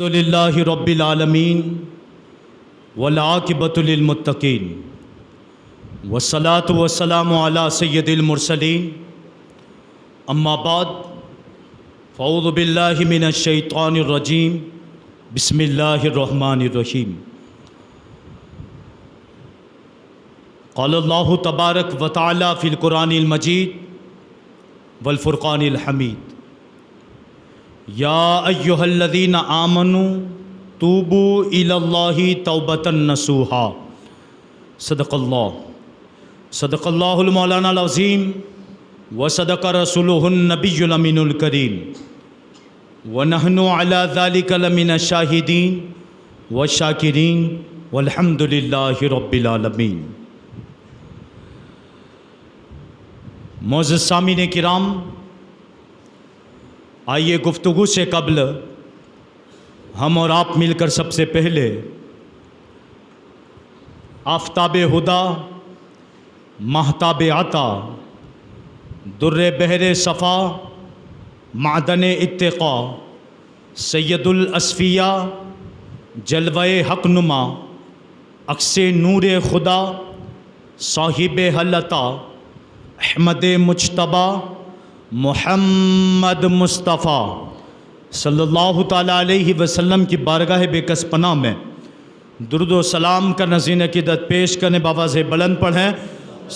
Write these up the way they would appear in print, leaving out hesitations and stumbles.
الحمد للہ رب العالمین والعاقبۃ للمتقین والصلاۃ والسلام علی سید المرسلین اما بعد فاعوذ باللہ من الشیطان الرجیم بسم اللہ الرحمن الرحیم قال اللہ تبارک و تعالی فی القرآن المجید والفرقان الحمید یا ایہا الذین آمنوا توبوا الی اللہ توبۃ نصوحا صدق اللہ المولانا العظیم وصدق رسولہ النبی الامین الکریم ونحن علی ذلک لمن الشاہدین والشاکرین والحمد للہ رب العالمین۔ معزز سامعین کرام، آئیے گفتگو سے قبل ہم اور آپ مل کر سب سے پہلے آفتاب ہدا، ماہتاب عطا، در بحر صفا، معدن اتقا، سید الاصفیاء، جلوہ حق نما، عکس نور خدا، صاحب حلتا، احمد مجتبی محمد مصطفیٰ صلی اللہ تعالیٰ علیہ وسلم کی بارگاہ بے کس پناہ میں درود و سلام کا نذیر عقیدت پیش کرنے بآواز بلند پڑھیں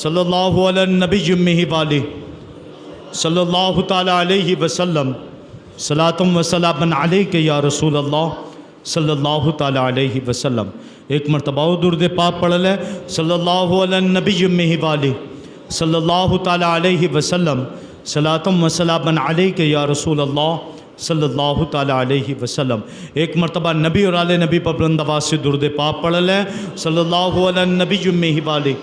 صلی اللہ علی النبی امہ والہ صلی اللہ تعالیٰ علیہ وسلم صلاۃ و سلام علیک یا رسول اللہ صلی اللہ تعالیٰ علیہ وسلم۔ ایک مرتبہ درود پاک پڑھ لیں صلی اللہ علی النبی امہ والہ صلی اللہ تعالیٰ علیہ وسلم صلاۃ و سلام علیک یا رسول اللہ صلی اللہ تعالیٰ علیہ وسلم۔ ایک مرتبہ نبی اور آل نبی پر بلند آواز سے درود پاک پڑھ لیں صلی اللہ علی النبی امہ والہ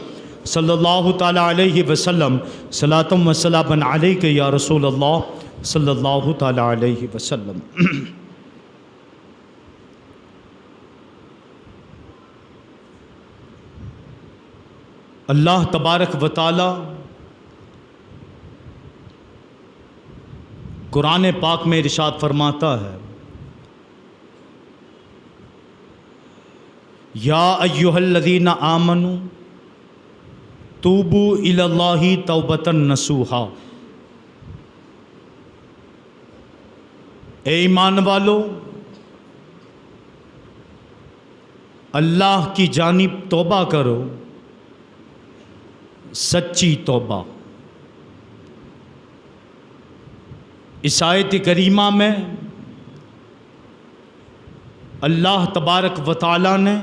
صلی اللہ تعالیٰ علیہ وسلم صلاۃ و سلام علیک یا رسول اللہ صلی اللہ تعالیٰ علیہ وسلم۔ اللہ تبارک و تعالی قرآن پاک میں ارشاد فرماتا ہے یا ایہا الذین آمنوا توبوا الی اللہ توبۃ نصوحا، اے ایمان والو اللہ کی جانب توبہ کرو، سچی توبہ۔ اس آیت کریمہ میں اللہ تبارک و تعالیٰ نے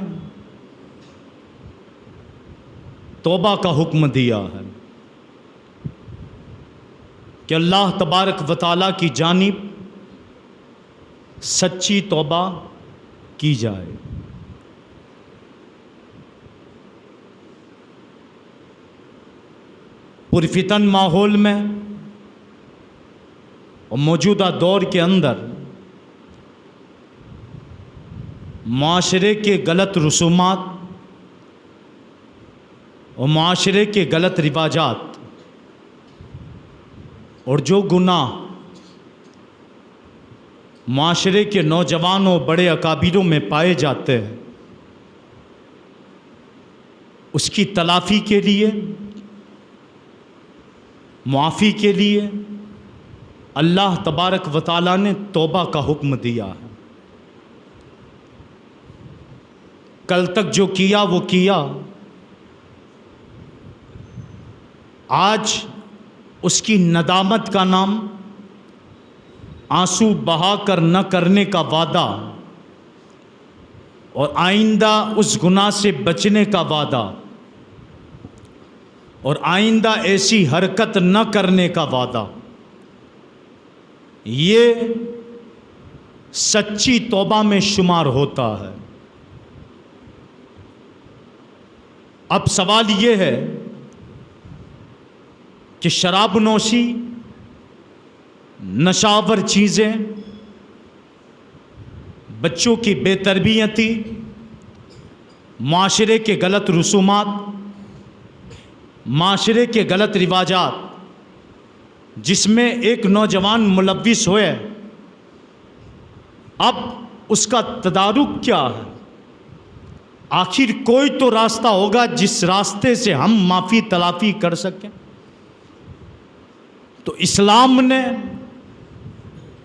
توبہ کا حکم دیا ہے کہ اللہ تبارک و تعالیٰ کی جانب سچی توبہ کی جائے۔ پرفتن ماحول میں اور موجودہ دور کے اندر معاشرے کے غلط رسومات اور معاشرے کے غلط رواجات اور جو گناہ معاشرے کے نوجوانوں بڑے اکابروں میں پائے جاتے ہیں، اس کی تلافی کے لیے، معافی کے لیے اللہ تبارک و تعالیٰ نے توبہ کا حکم دیا ہے۔ کل تک جو کیا وہ کیا، آج اس کی ندامت کا نام، آنسو بہا کر نہ کرنے کا وعدہ اور آئندہ اس گناہ سے بچنے کا وعدہ اور آئندہ ایسی حرکت نہ کرنے کا وعدہ، یہ سچی توبہ میں شمار ہوتا ہے۔ اب سوال یہ ہے کہ شراب نوشی، نشاور چیزیں، بچوں کی بے تربیتی، معاشرے کے غلط رسومات، معاشرے کے غلط رواجات جس میں ایک نوجوان ملوث ہوئے، اب اس کا تدارک کیا ہے؟ آخر کوئی تو راستہ ہوگا جس راستے سے ہم معافی تلافی کر سکیں۔ تو اسلام نے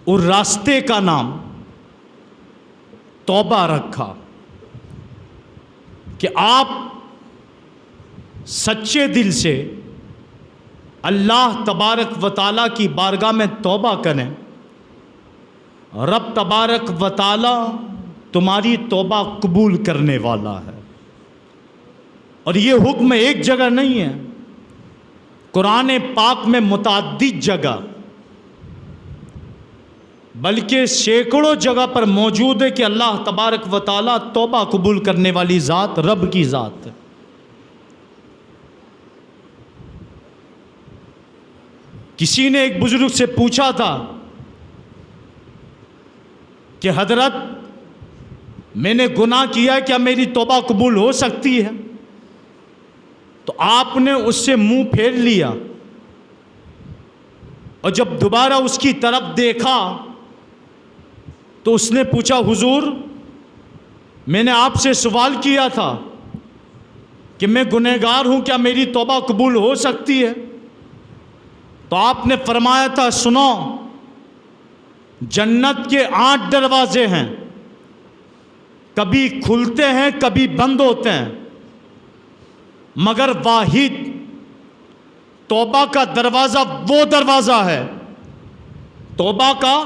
اور راستے کا نام توبہ رکھا کہ آپ سچے دل سے اللہ تبارک و تعالیٰ کی بارگاہ میں توبہ کریں، رب تبارک و تعالیٰ تمہاری توبہ قبول کرنے والا ہے۔ اور یہ حکم ایک جگہ نہیں ہے، قرآن پاک میں متعدد جگہ بلکہ سینکڑوں جگہ پر موجود ہے کہ اللہ تبارک و تعالیٰ توبہ قبول کرنے والی ذات رب کی ذات ہے۔ کسی نے ایک بزرگ سے پوچھا تھا کہ حضرت میں نے گناہ کیا، کیا میری توبہ قبول ہو سکتی ہے؟ تو آپ نے اس سے منہ پھیر لیا، اور جب دوبارہ اس کی طرف دیکھا تو اس نے پوچھا، حضور میں نے آپ سے سوال کیا تھا کہ میں گنہگار ہوں، کیا میری توبہ قبول ہو سکتی ہے؟ تو آپ نے فرمایا تھا، سنو، جنت کے 8 دروازے ہیں، کبھی کھلتے ہیں کبھی بند ہوتے ہیں، مگر واحد توبہ کا دروازہ وہ دروازہ ہے، توبہ کا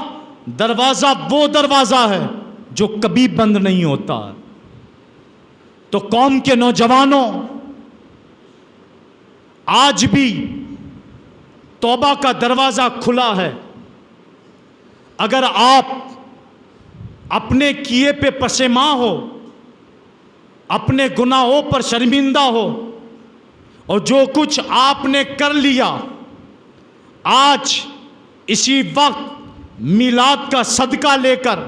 دروازہ وہ دروازہ ہے جو کبھی بند نہیں ہوتا۔ تو قوم کے نوجوانوں، آج بھی توبہ کا دروازہ کھلا ہے۔ اگر آپ اپنے کیے پہ پشیمان ہو، اپنے گناہوں پر شرمندہ ہو، اور جو کچھ آپ نے کر لیا، آج اسی وقت میلاد کا صدقہ لے کر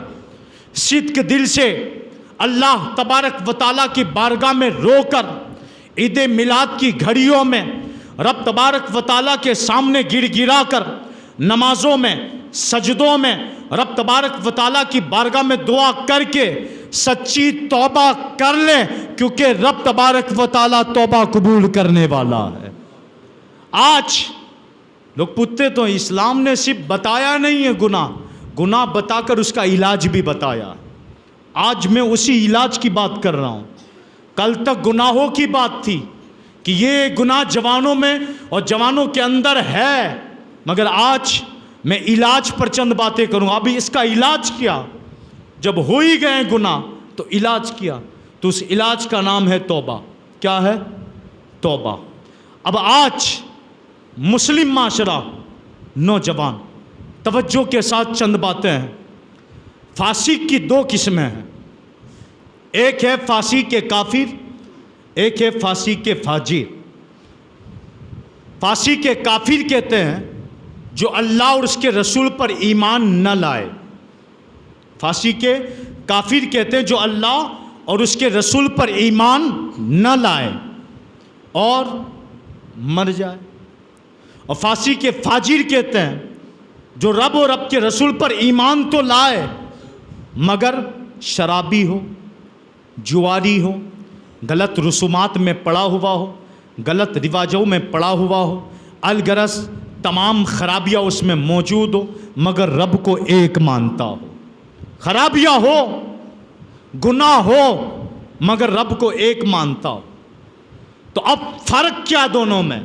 صدق دل سے اللہ تبارک و تعالیٰ کی بارگاہ میں رو کر عید میلاد کی گھڑیوں میں رب تبارک و تعالیٰ کے سامنے گر گرا کر نمازوں میں سجدوں میں رب تبارک و تعالیٰ کی بارگاہ میں دعا کر کے سچی توبہ کر لیں، کیونکہ رب تبارک و تعالیٰ توبہ قبول کرنے والا ہے۔ آج لوگ پوچھتے تو اسلام نے صرف بتایا نہیں ہے گناہ بتا کر اس کا علاج بھی بتایا۔ آج میں اسی علاج کی بات کر رہا ہوں۔ کل تک گناہوں کی بات تھی کہ یہ گناہ جوانوں میں اور جوانوں کے اندر ہے، مگر آج میں علاج پر چند باتیں کروں۔ ابھی اس کا علاج کیا؟ جب ہو ہی گئے گناہ تو علاج کیا، تو اس علاج کا نام ہے توبہ۔ کیا ہے؟ توبہ۔ اب آج مسلم معاشرہ، نوجوان، توجہ کے ساتھ چند باتیں ہیں۔ فاسق کی 2 قسمیں ہیں، ایک ہے فاسق کے کافر، ایک ہے فاسق کے فاجر۔ فاسق کے کافر کہتے ہیں جو اللہ اور اس کے رسول پر ایمان نہ لائے۔ فاسق کے کافر کہتے ہیں جو اللہ اور اس کے رسول پر ایمان نہ لائے اور مر جائے۔ اور فاسق کے فاجر کہتے ہیں جو رب اور رب کے رسول پر ایمان تو لائے مگر شرابی ہو، جواری ہو، غلط رسومات میں پڑا ہوا ہو، غلط رواجوں میں پڑا ہوا ہو، الغرض تمام خرابیاں اس میں موجود ہو، مگر رب کو ایک مانتا ہو۔ خرابیاں ہو، گناہ ہو، مگر رب کو ایک مانتا ہو۔ تو اب فرق کیا دونوں میں؟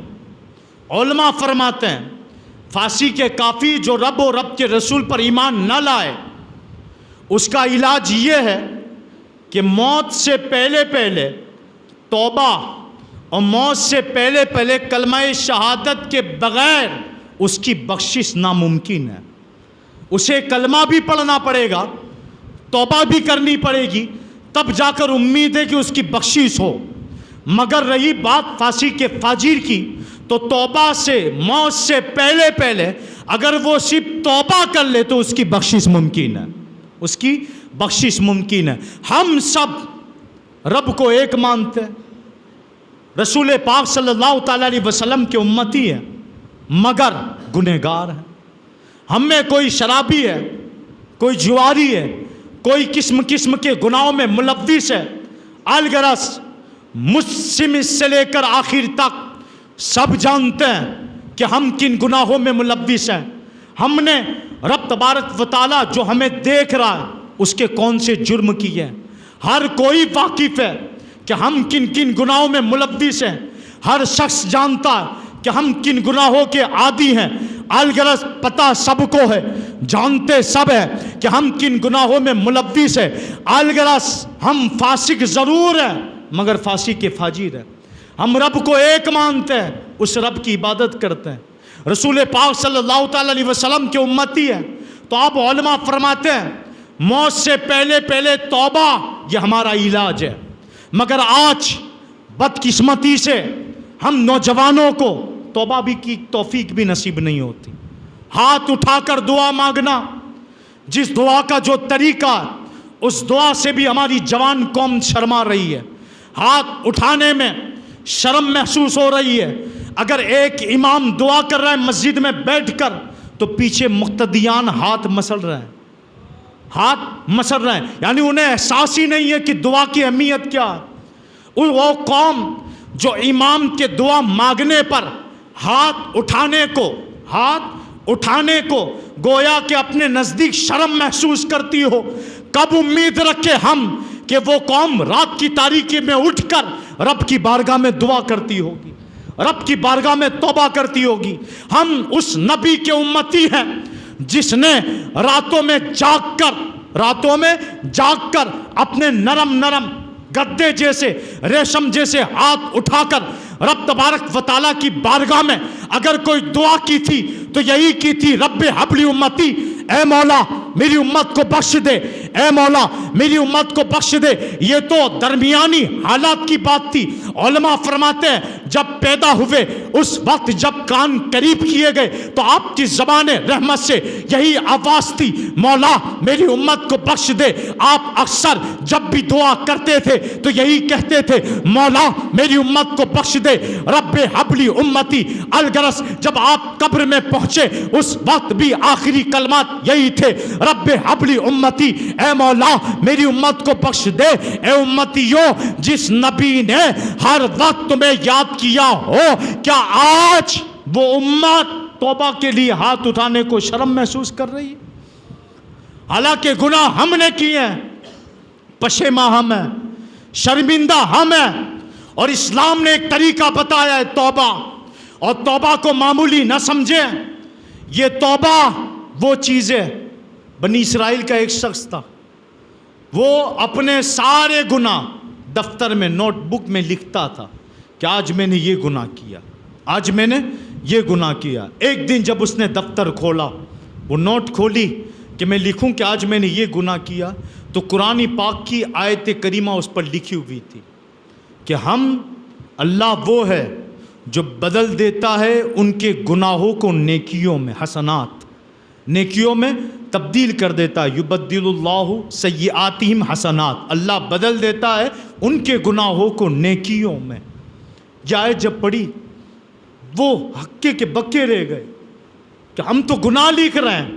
علماء فرماتے ہیں فاسق کے کافر جو رب اور رب کے رسول پر ایمان نہ لائے، اس کا علاج یہ ہے کہ موت سے پہلے پہلے توبہ اور موت سے پہلے پہلے کلمہ شہادت کے بغیر اس کی بخشش ناممکن ہے۔ اسے کلمہ بھی پڑھنا پڑے گا، توبہ بھی کرنی پڑے گی، تب جا کر امید ہے کہ اس کی بخشش ہو۔ مگر رہی بات فاسق کے فاجر کی، تو توبہ سے موت سے پہلے پہلے اگر وہ صرف توبہ کر لے تو اس کی بخشش ممکن ہے، اس کی بخشش ممکن ہے۔ ہم سب رب کو ایک مانتے ہیں، رسول پاک صلی اللہ تعالیٰ علیہ وسلم کے امتی ہیں، مگر گنہگار ہیں۔ ہم میں کوئی شرابی ہے، کوئی جواری ہے، کوئی قسم کے گناہوں میں ملوث ہے، الغرض مسلم سے لے کر آخر تک سب جانتے ہیں کہ ہم کن گناہوں میں ملوث ہیں۔ ہم نے رب تبارک و تعالیٰ جو ہمیں دیکھ رہا ہے اس کے کون سے جرم کیے ہیں، ہر کوئی واقف ہے کہ ہم کن کن گناہوں میں ملوث ہیں، ہر شخص جانتا ہے کہ ہم کن گناہوں کے عادی ہیں، الغرض پتہ سب کو ہے، جانتے سب ہے کہ ہم کن گناہوں میں ملوث ہیں، الغرض ہم فاسق ضرور ہیں مگر فاسق کے فاجر ہیں، ہم رب کو ایک مانتے ہیں، اس رب کی عبادت کرتے ہیں، رسول پاک صلی اللہ تعالیٰ علیہ وسلم کے امتی ہیں۔ تو آپ علماء فرماتے ہیں موت سے پہلے توبہ یہ ہمارا علاج ہے، مگر آج بدقسمتی سے ہم نوجوانوں کو توبہ بھی کی توفیق بھی نصیب نہیں ہوتی۔ ہاتھ اٹھا کر دعا مانگنا، جس دعا کا جو طریقہ اس دعا سے بھی ہماری جوان قوم شرما رہی ہے، ہاتھ اٹھانے میں شرم محسوس ہو رہی ہے۔ اگر ایک امام دعا کر رہا ہے مسجد میں بیٹھ کر تو پیچھے مقتدیان ہاتھ مسل رہے ہیں، یعنی انہیں احساس ہی نہیں ہے کہ دعا کی اہمیت کیا ہے۔ وہ قوم جو امام کے دعا مانگنے پر ہاتھ اٹھانے کو گویا کہ اپنے نزدیک شرم محسوس کرتی ہو، کب امید رکھے ہم کہ وہ قوم رات کی تاریکی میں اٹھ کر رب کی بارگاہ میں دعا کرتی ہوگی، رب کی بارگاہ میں توبہ کرتی ہوگی۔ ہم اس نبی کے امتی ہیں جس نے راتوں میں جاگ کر اپنے نرم گدے جیسے ریشم جیسے ہاتھ اٹھا کر رب تبارک و تعالیٰ کی بارگاہ میں اگر کوئی دعا کی تھی تو یہی کی تھی، رب حبلی امتی، اے مولا میری امت کو بخش دے، اے مولا میری امت کو بخش دے۔ یہ تو درمیانی حالات کی بات تھی۔ علماء فرماتے ہیں جب پیدا ہوئے اس وقت جب کان قریب کیے گئے تو آپ کی زبان رحمت سے یہی آواز تھی، مولا میری امت کو بخش دے۔ آپ اکثر جب بھی دعا کرتے تھے تو یہی کہتے تھے، مولا میری امت کو بخش دے، رب حبلی امتی۔ الغرض جب آپ قبر میں پہنچے اس وقت بھی آخری کلمات یہی تھے، رب حبلی امتی، اے مولا میری امت کو بخش دے۔ اے امتیوں، جس نبی نے ہر وقت تمہیں یاد کیا ہو، کیا آج وہ امت توبہ کے لیے ہاتھ اٹھانے کو شرم محسوس کر رہی ہے؟ حالانکہ گناہ ہم نے کیے ہیں، پشیماں ہم ہیں، شرمندہ ہم ہیں، اور اسلام نے ایک طریقہ بتایا ہے توبہ، اور توبہ کو معمولی نہ سمجھیں۔ یہ توبہ وہ چیز ہے، بنی اسرائیل کا ایک شخص تھا، وہ اپنے سارے گناہ دفتر میں نوٹ بک میں لکھتا تھا کہ آج میں نے یہ گناہ کیا، آج میں نے یہ گناہ کیا۔ ایک دن جب اس نے دفتر کھولا، وہ نوٹ کھولی کہ میں لکھوں کہ آج میں نے یہ گناہ کیا، تو قرآن پاک کی آیت کریمہ اس پر لکھی ہوئی تھی کہ اللہ وہ ہے جو بدل دیتا ہے ان کے گناہوں کو نیکیوں میں، حسنات، نیکیوں میں تبدیل کر دیتا ہے۔ یبدل اللہ سیئاتہم حسنات، اللہ بدل دیتا ہے ان کے گناہوں کو نیکیوں میں۔ یہ آیت جب پڑھی وہ ہکے کے بکے رہ گئے کہ ہم تو گناہ لکھ رہے ہیں،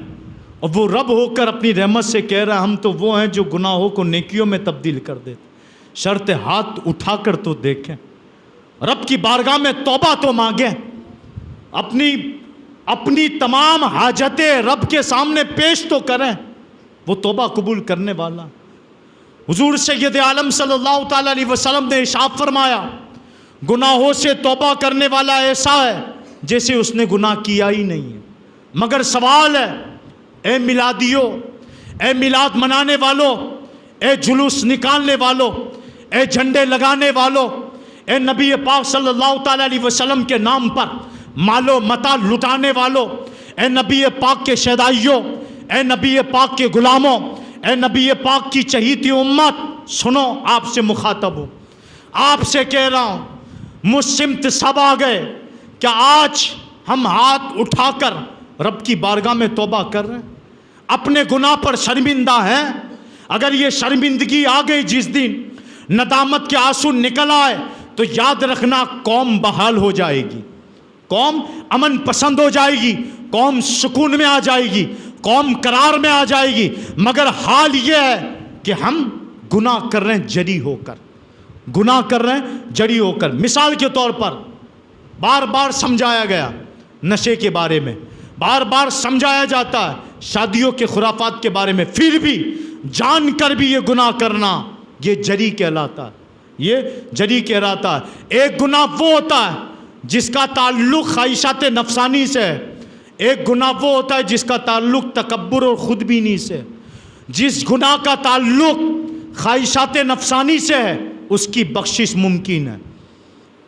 اور وہ رب ہو کر اپنی رحمت سے کہہ رہا ہے ہم تو وہ ہیں جو گناہوں کو نیکیوں میں تبدیل کر دیتے۔ شرط ہاتھ اٹھا کر تو دیکھیں، رب کی بارگاہ میں توبہ تو مانگیں، اپنی تمام حاجتیں رب کے سامنے پیش تو کریں، وہ توبہ قبول کرنے والا۔ حضور سید عالم صلی اللہ تعالیٰ علیہ وسلم نے ارشاد فرمایا، گناہوں سے توبہ کرنے والا ایسا ہے جیسے اس نے گناہ کیا ہی نہیں ہے۔ مگر سوال ہے، اے میلادیوں، اے میلاد منانے والوں، اے جلوس نکالنے والوں، اے جھنڈے لگانے والوں، اے نبی پاک صلی اللہ تعالیٰ علیہ وسلم کے نام پر مال و متاع لٹانے والوں، اے نبی پاک کے شہدائیوں، اے نبی پاک کے غلاموں، اے نبی پاک کی چہیتی امت، سنو آپ سے مخاطب ہوں، آپ سے کہہ رہا ہوں، مجھ سمت سب آ گئے، کیا آج ہم ہاتھ اٹھا کر رب کی بارگاہ میں توبہ کر رہے ہیں؟ اپنے گناہ پر شرمندہ ہیں؟ اگر یہ شرمندگی آ گئی جس دن، ندامت کے آنسو نکل آئے، تو یاد رکھنا قوم بحال ہو جائے گی، قوم امن پسند ہو جائے گی، قوم سکون میں آ جائے گی، قوم قرار میں آ جائے گی۔ مگر حال یہ ہے کہ ہم گناہ کر رہے ہیں جری ہو کر، گناہ کر رہے ہیں جری ہو کر۔ مثال کے طور پر بار بار سمجھایا گیا نشے کے بارے میں، بار بار سمجھایا جاتا ہے شادیوں کے خرافات کے بارے میں، پھر بھی جان کر بھی یہ گناہ کرنا یہ جری کہلاتا ہے، یہ جری کہلاتا ہے۔ ایک گناہ وہ ہوتا ہے جس کا تعلق خواہشات نفسانی سے ہے، ایک گناہ وہ ہوتا ہے جس کا تعلق تکبر اور خودبینی سے۔ جس گناہ کا تعلق خواہشات نفسانی سے ہے اس کی بخشش ممکن ہے،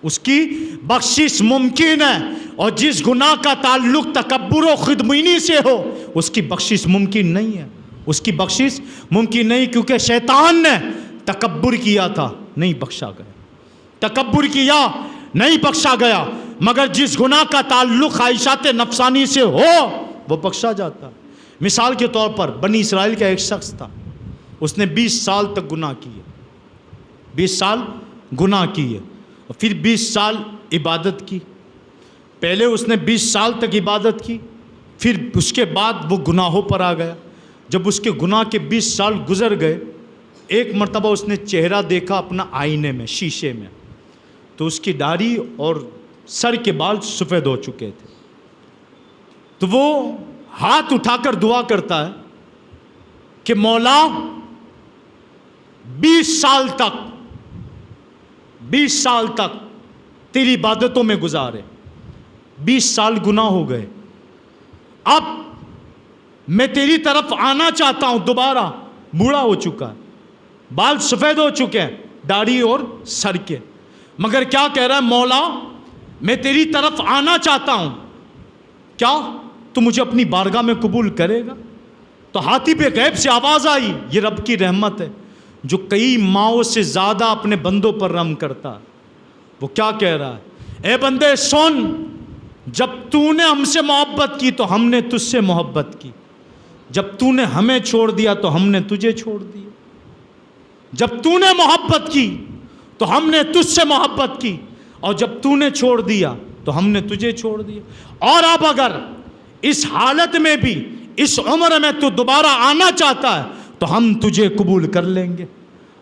اس کی بخشش ممکن ہے، اور جس گناہ کا تعلق تکبر و خودبینی سے ہو اس کی بخشش ممکن نہیں ہے، اس کی بخشش ممکن نہیں، کیونکہ شیطان نے تکبر کیا تھا نہیں بخشا گیا، تکبر کیا نہیں بخشا گیا، مگر جس گناہ کا تعلق خواہشات نفسانی سے ہو وہ بخشا جاتا۔ مثال کے طور پر بنی اسرائیل کا ایک شخص تھا، اس نے 20 سال تک گناہ کیے، 20 سال گناہ کیے، اور پھر 20 سال عبادت کی۔ پہلے اس نے 20 سال تک عبادت کی، پھر اس کے بعد وہ گناہوں پر آ گیا۔ جب اس کے گناہ کے 20 سال گزر گئے، ایک مرتبہ اس نے چہرہ دیکھا اپنا آئینے میں، شیشے میں، تو اس کی داڑھی اور سر کے بال سفید ہو چکے تھے۔ تو وہ ہاتھ اٹھا کر دعا کرتا ہے کہ مولا 20 سال تک تیری عبادتوں میں گزارے، 20 سال گناہ ہو گئے، اب میں تیری طرف آنا چاہتا ہوں دوبارہ۔ بوڑھا ہو چکا ہے، بال سفید ہو چکے ہیں داڑھی اور سر کے، مگر کیا کہہ رہا ہے، مولا میں تیری طرف آنا چاہتا ہوں، کیا تو مجھے اپنی بارگاہ میں قبول کرے گا؟ تو ہاتھی پہ غیب سے آواز آئی، یہ رب کی رحمت ہے جو کئی ماؤں سے زیادہ اپنے بندوں پر رحم کرتا ہے۔ وہ کیا کہہ رہا ہے، اے بندے سن، جب تو نے ہم سے محبت کی تو ہم نے تجھ سے محبت کی، جب تو نے ہمیں چھوڑ دیا تو ہم نے تجھے چھوڑ دیا، جب تو نے محبت کی تو ہم نے تجھ سے محبت کی، اور جب تو نے چھوڑ دیا تو ہم نے تجھے چھوڑ دیا۔ اور اب اگر اس حالت میں بھی اس عمر میں تو دوبارہ آنا چاہتا ہے تو ہم تجھے قبول کر لیں گے،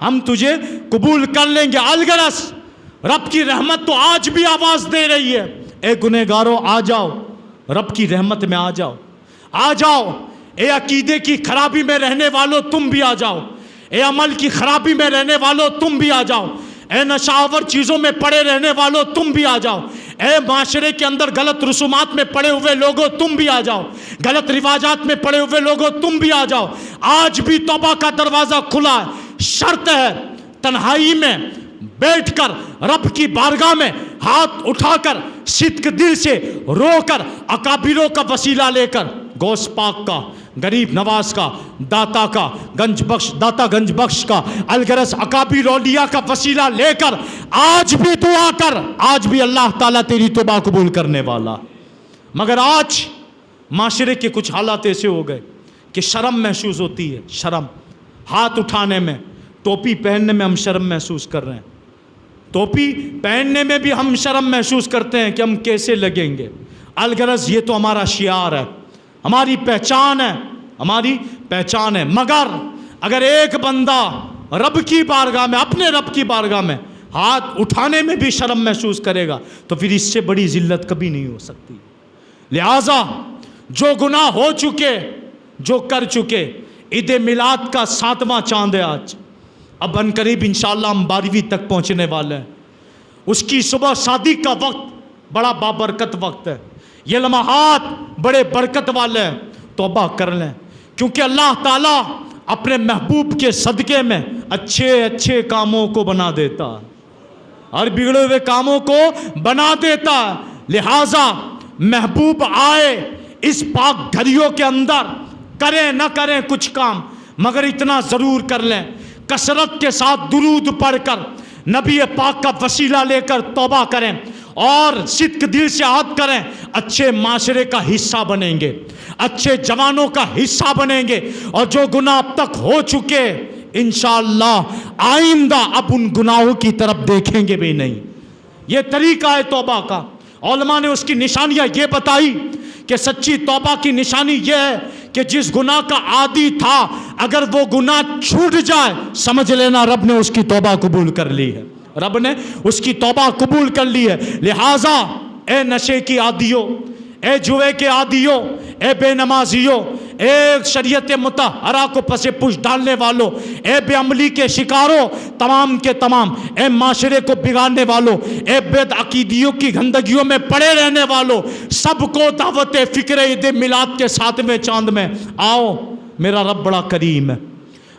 ہم تجھے قبول کر لیں گے۔ الغرض رب کی رحمت تو آج بھی آواز دے رہی ہے، اے گنہگارو آ جاؤ، رب کی رحمت میں آ جاؤ، آ جاؤ۔ اے عقیدے کی خرابی میں رہنے والوں تم بھی آ جاؤ، اے عمل کی خرابی میں رہنے والوں تم بھی آ جاؤ، اے نشاور چیزوں میں پڑے رہنے والوں تم بھی آ جاؤ، اے معاشرے کے اندر غلط رسومات میں پڑے ہوئے لوگوں تم بھی آ جاؤ، غلط رواجات میں پڑے ہوئے لوگوں تم بھی آ جاؤ۔ آج بھی توبہ کا دروازہ کھلا ہے، شرط ہے تنہائی میں بیٹھ کر رب کی بارگاہ میں ہاتھ اٹھا کر صدق دل سے رو کر اکابروں کا وسیلہ لے کر، غوث پاک کا، غریب نواز کا، داتا کا، داتا گنج بخش کا، الغرض اکابر اولیاء کا وسیلہ لے کر آج بھی دعا کر، آج بھی اللہ تعالیٰ تیری توبہ قبول کرنے والا۔ مگر آج معاشرے کے کچھ حالات ایسے ہو گئے کہ شرم محسوس ہوتی ہے، شرم، ہاتھ اٹھانے میں، ٹوپی پہننے میں ہم شرم محسوس کر رہے ہیں، ٹوپی پہننے میں بھی ہم شرم محسوس کرتے ہیں کہ ہم کیسے لگیں گے۔ الغرض یہ تو ہمارا شعار ہے، ہماری پہچان ہے، ہماری پہچان ہے۔ مگر اگر ایک بندہ رب کی بارگاہ میں، اپنے رب کی بارگاہ میں ہاتھ اٹھانے میں بھی شرم محسوس کرے گا تو پھر اس سے بڑی ذلت کبھی نہیں ہو سکتی۔ لہٰذا جو گناہ ہو چکے، جو کر چکے، عید میلاد کا 7واں چاند ہے آج، اب ان قریب انشاءاللہ ہم 12ویں تک پہنچنے والے ہیں۔ اس کی صبح شادی کا وقت بڑا بابرکت وقت ہے، یہ لمحات بڑے برکت والے ہیں، توبہ کر لیں، کیونکہ اللہ تعالیٰ اپنے محبوب کے صدقے میں اچھے اچھے کاموں کو بنا دیتا ہے اور بگڑے ہوئے کاموں کو بنا دیتا ہے۔ لہٰذا محبوب آئے اس پاک گھڑیوں کے اندر، کریں نہ کریں کچھ کام، مگر اتنا ضرور کر لیں، کثرت کے ساتھ درود پڑھ کر نبی پاک کا وسیلہ لے کر توبہ کریں اور صدق دل سے عہد کریں، اچھے معاشرے کا حصہ بنیں گے، اچھے جوانوں کا حصہ بنیں گے، اور جو گناہ اب تک ہو چکے انشاءاللہ آئندہ اب ان گناہوں کی طرف دیکھیں گے بھی نہیں۔ یہ طریقہ ہے توبہ کا۔ علماء نے اس کی نشانیاں یہ بتائی کہ سچی توبہ کی نشانی یہ ہے کہ جس گناہ کا عادی تھا اگر وہ گناہ چھوٹ جائے سمجھ لینا رب نے اس کی توبہ قبول کر لی ہے، رب نے اس کی توبہ قبول کر لی ہے۔ لہٰذا اے نشے کی عادیوں، اے جوے کے عادیوں، اے بے نمازیوں، اے شریعت مطہرہ کو پس پش ڈالنے والوں، اے بے عملی کے شکاروں، تمام کے تمام، اے معاشرے کو بگاڑنے والوں، اے بد عقیدیوں کی گندگیوں میں پڑے رہنے والوں، سب کو دعوت فکر عید میلاد کے 7ویں چاند میں آؤ، میرا رب بڑا کریم ہے،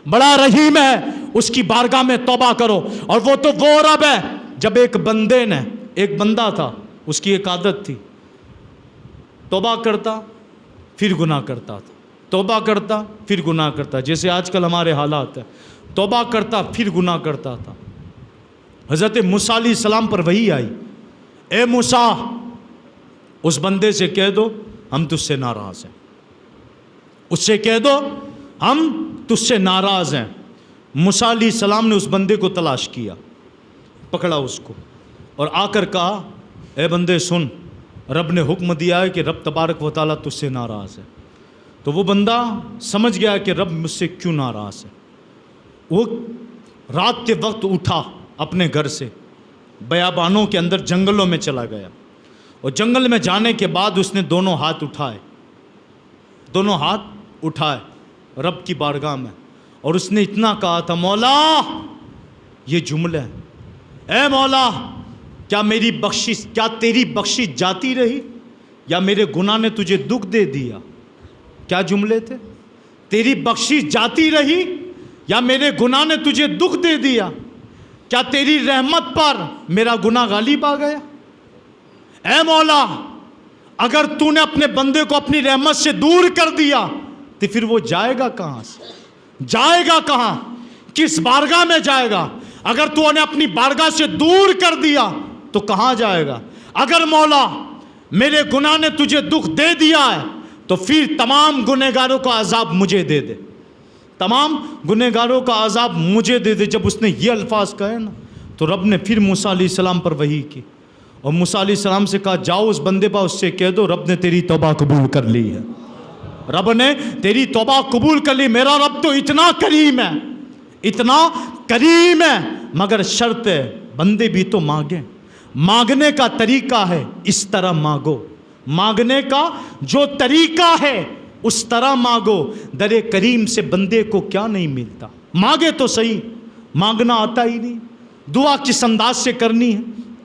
بڑا رحیم ہے، اس کی بارگاہ میں توبہ کرو۔ اور وہ تو وہ رب ہے جب ایک بندے نے، ایک بندہ تھا، اس کی ایک عادت تھی، توبہ کرتا پھر گناہ کرتا تھا، توبہ کرتا پھر گناہ کرتا، جیسے آج کل ہمارے حالات ہیں، توبہ کرتا پھر گناہ کرتا تھا۔ حضرت موسیٰ علیہ السلام پر وحی آئی، اے موسیٰ اس بندے سے کہہ دو ہم تجھ سے ناراض ہیں، اس سے کہہ دو ہم تجھ سے ناراض ہیں۔ موسیٰ علیہ السلام نے اس بندے کو تلاش کیا، پکڑا اس کو اور آ کر کہا اے بندے سن، رب نے حکم دیا ہے کہ رب تبارک و تعالیٰ تجھ سے ناراض ہے۔ تو وہ بندہ سمجھ گیا کہ رب مجھ سے کیوں ناراض ہے۔ وہ رات کے وقت اٹھا اپنے گھر سے، بیابانوں کے اندر جنگلوں میں چلا گیا، اور جنگل میں جانے کے بعد اس نے دونوں ہاتھ اٹھائے رب کی بارگاہ میں، اور اس نے اتنا کہا تھا، مولا، یہ جملہ ہے، اے مولا کیا تیری بخشش جاتی رہی یا میرے گناہ نے تجھے دکھ دے دیا؟ کیا جملے تھے؟ تیری بخشش جاتی رہی یا میرے گناہ نے تجھے دکھ دے دیا؟ کیا تیری رحمت پر میرا گناہ غالب آ گیا؟ اے مولا اگر تو نے اپنے بندے کو اپنی رحمت سے دور کر دیا تو پھر وہ جائے گا کہاں سے؟ جائے گا کہاں؟ کس بارگاہ میں جائے گا؟ اگر تو نے اپنی بارگاہ سے دور کر دیا تو کہاں جائے گا؟ اگر مولا میرے گناہ نے تجھے دکھ دے دیا ہے تو پھر تمام گنہگاروں کا عذاب مجھے دے دے، تمام گنہگاروں کا عذاب مجھے دے دے۔ جب اس نے یہ الفاظ کہے نا تو رب نے پھر موسیٰ علیہ السلام پر وحی کی، اور موسیٰ علیہ السلام سے کہا جاؤ اس بندے پر اس سے کہہ دو رب نے تیری توبہ قبول کر لی ہے، رب نے تیری توبہ قبول کر لی۔ میرا رب تو اتنا کریم ہے، اتنا کریم ہے، مگر شرط ہے بندے بھی تو مانگیں۔ مانگنے کا طریقہ ہے اس طرح مانگو، مانگنے کا جو طریقہ ہے اس طرح مانگو۔ در کریم سے بندے کو کیا نہیں ملتا؟ مانگے تو صحیح، مانگنا آتا ہی نہیں۔ دعا کس انداز سے کرنی ہے،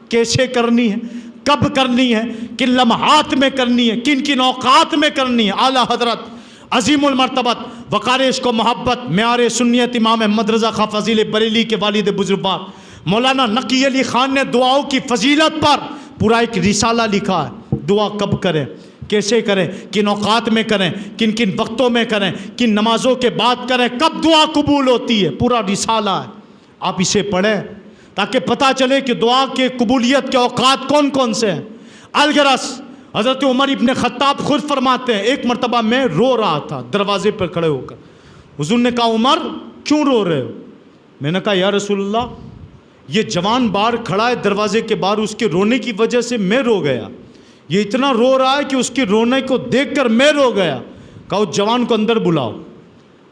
کیسے کرنی ہے، کب کرنی ہے، کن لمحات میں کرنی ہے، کن کن اوقات میں کرنی ہے۔ اعلیٰ حضرت عظیم المرتبت وقار عشق و محبت معیار سنیت امام احمد رضا خاں فضیل بریلی کے والد بزرگوار مولانا نقی علی خان نے دعاؤں کی فضیلت پر پورا ایک رسالہ لکھا ہے۔ دعا کب کریں، کیسے کریں، کن اوقات میں کریں، کن کن وقتوں میں کریں، کن نمازوں کے بعد کریں، کب دعا قبول ہوتی ہے، پورا رسالہ ہے۔ آپ اسے پڑھیں تاکہ پتہ چلے کہ دعا کے قبولیت کے اوقات کون کون سے ہیں۔ الغرض حضرت عمر ابن خطاب خود فرماتے ہیں ایک مرتبہ میں رو رہا تھا دروازے پر کھڑے ہو کر، حضور نے کہا عمر کیوں رو رہے ہو؟ میں نے کہا یا رسول اللہ یہ جوان باہر کھڑا ہے دروازے کے باہر، اس کے رونے کی وجہ سے میں رو گیا، یہ اتنا رو رہا ہے کہ اس کے رونے کو دیکھ کر میں رو گیا۔ کہا اس جوان کو اندر بلاؤ۔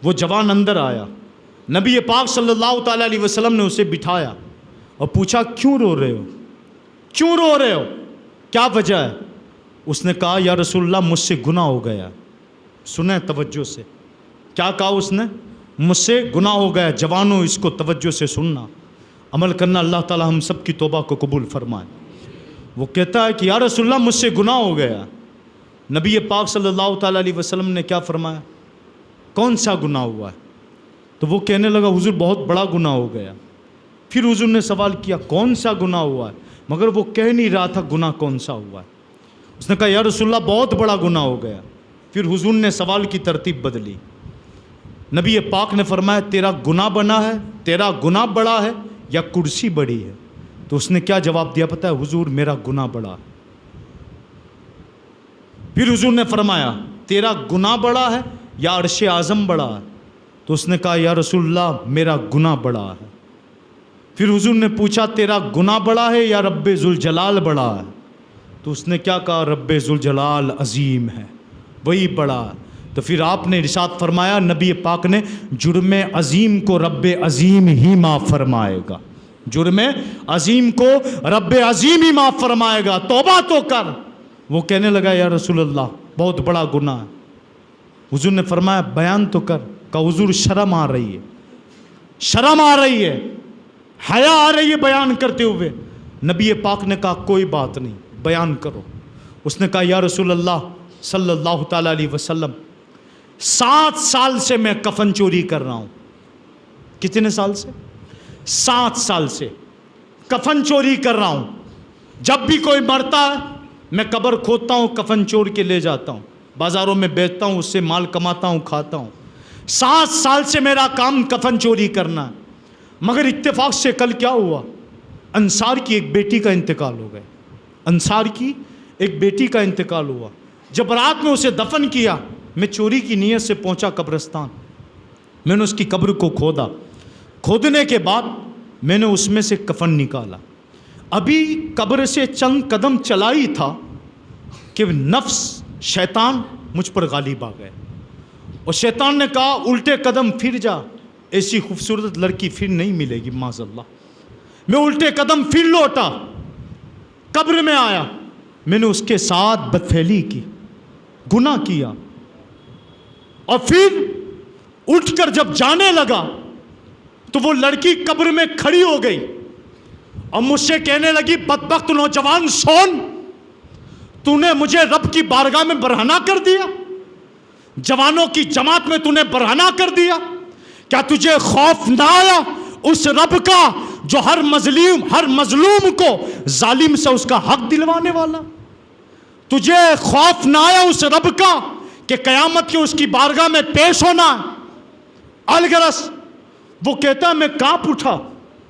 وہ جوان اندر آیا، نبی پاک صلی اللہ تعالیٰ علیہ وسلم نے اسے بٹھایا اور پوچھا کیوں رو رہے ہو، کیوں رو رہے ہو، کیا وجہ ہے؟ اس نے کہا یا رسول اللہ مجھ سے گناہ ہو گیا۔ سنیں توجہ سے، کیا کہا اس نے؟ مجھ سے گناہ ہو گیا۔ جوانوں اس کو توجہ سے سننا، عمل کرنا، اللہ تعالی ہم سب کی توبہ کو قبول فرمائے۔ وہ کہتا ہے کہ یا رسول اللہ مجھ سے گناہ ہو گیا۔ نبی پاک صلی اللہ تعالیٰ علیہ وسلم نے کیا فرمایا؟ کون سا گناہ ہوا ہے؟ تو وہ کہنے لگا حضور بہت بڑا گناہ ہو گیا۔ پھر حضور نے سوال کیا کون سا گناہ ہوا ہے؟ مگر وہ کہہ نہیں رہا تھا گناہ کون سا ہوا ہے۔ اس نے کہا یا رسول اللہ بہت بڑا گناہ ہو گیا۔ پھر حضور نے سوال کی ترتیب بدلی، نبی پاک نے فرمایا تیرا گناہ بنا ہے، تیرا گناہ بڑا ہے یا کرسی بڑی ہے؟ تو اس نے کیا جواب دیا پتہ ہے؟ حضور میرا گناہ بڑا ہے۔ پھر حضور نے فرمایا تیرا گناہ بڑا ہے یا عرش اعظم بڑا ہے؟ تو اس نے کہا یا رسول اللہ میرا گناہ بڑا ہے۔ پھر حضور نے پوچھا تیرا گناہ بڑا ہے یا رب ذوالجلال بڑا ہے؟ تو اس نے کیا کہا؟ رب ذوالجلال عظیم ہے، وہی بڑا ہے۔ تو پھر آپ نے ارشاد فرمایا، نبی پاک نے، جرم عظیم کو رب عظیم ہی معاف فرمائے گا، جرم عظیم کو رب عظیم ہی معاف فرمائے گا، توبہ تو کر۔ وہ کہنے لگا یا رسول اللہ بہت بڑا گناہ ہے۔ حضور نے فرمایا بیان تو کر۔ کہا حضور شرم آ رہی ہے، شرم آ رہی ہے، حیا آ رہی ہے بیان کرتے ہوئے۔ نبی پاک نے کہا کوئی بات نہیں، بیان کرو۔ اس نے کہا یا رسول اللہ صلی اللہ تعالیٰ علیہ وسلم 7 سال سے میں کفن چوری کر رہا ہوں۔ کتنے سال سے؟ 7 سال سے کفن چوری کر رہا ہوں۔ جب بھی کوئی مرتا ہے میں قبر کھودتا ہوں، کفن چور کے لے جاتا ہوں، بازاروں میں بیچتا ہوں، اس سے مال کماتا ہوں، کھاتا ہوں۔ 7 سال سے میرا کام کفن چوری کرنا ہے۔ مگر اتفاق سے کل کیا ہوا؟ انصار کی ایک بیٹی کا انتقال ہو گیا، انصار کی ایک بیٹی کا انتقال ہوا۔ جب رات میں اسے دفن کیا، میں چوری کی نیت سے پہنچا قبرستان، میں نے اس کی قبر کو کھودا، کھودنے کے بعد میں نے اس میں سے کفن نکالا۔ ابھی قبر سے چند قدم چلا ہی تھا کہ نفس شیطان مجھ پر غالب آ گئے، اور شیطان نے کہا الٹے قدم پھر جا، ایسی خوبصورت لڑکی پھر نہیں ملے گی معاذ اللہ۔ میں الٹے قدم پھر لوٹا، قبر میں آیا، میں نے اس کے ساتھ بدفعلی کی، گناہ کیا، اور پھر اٹھ کر جب جانے لگا تو وہ لڑکی قبر میں کھڑی ہو گئی اور مجھ سے کہنے لگی بدبخت نوجوان سون، تو نے مجھے رب کی بارگاہ میں برہنہ کر دیا، جوانوں کی جماعت میں تو نے برہنہ کر دیا۔ کیا تجھے خوف نہ آیا اس رب کا جو ہر مظلوم کو ظالم سے اس کا حق دلوانے والا؟ تجھے خوف نہ آیا اس رب کا کہ قیامت کے اس کی بارگاہ میں پیش ہونا؟ الغرض وہ کہتا ہے میں کانپ اٹھا،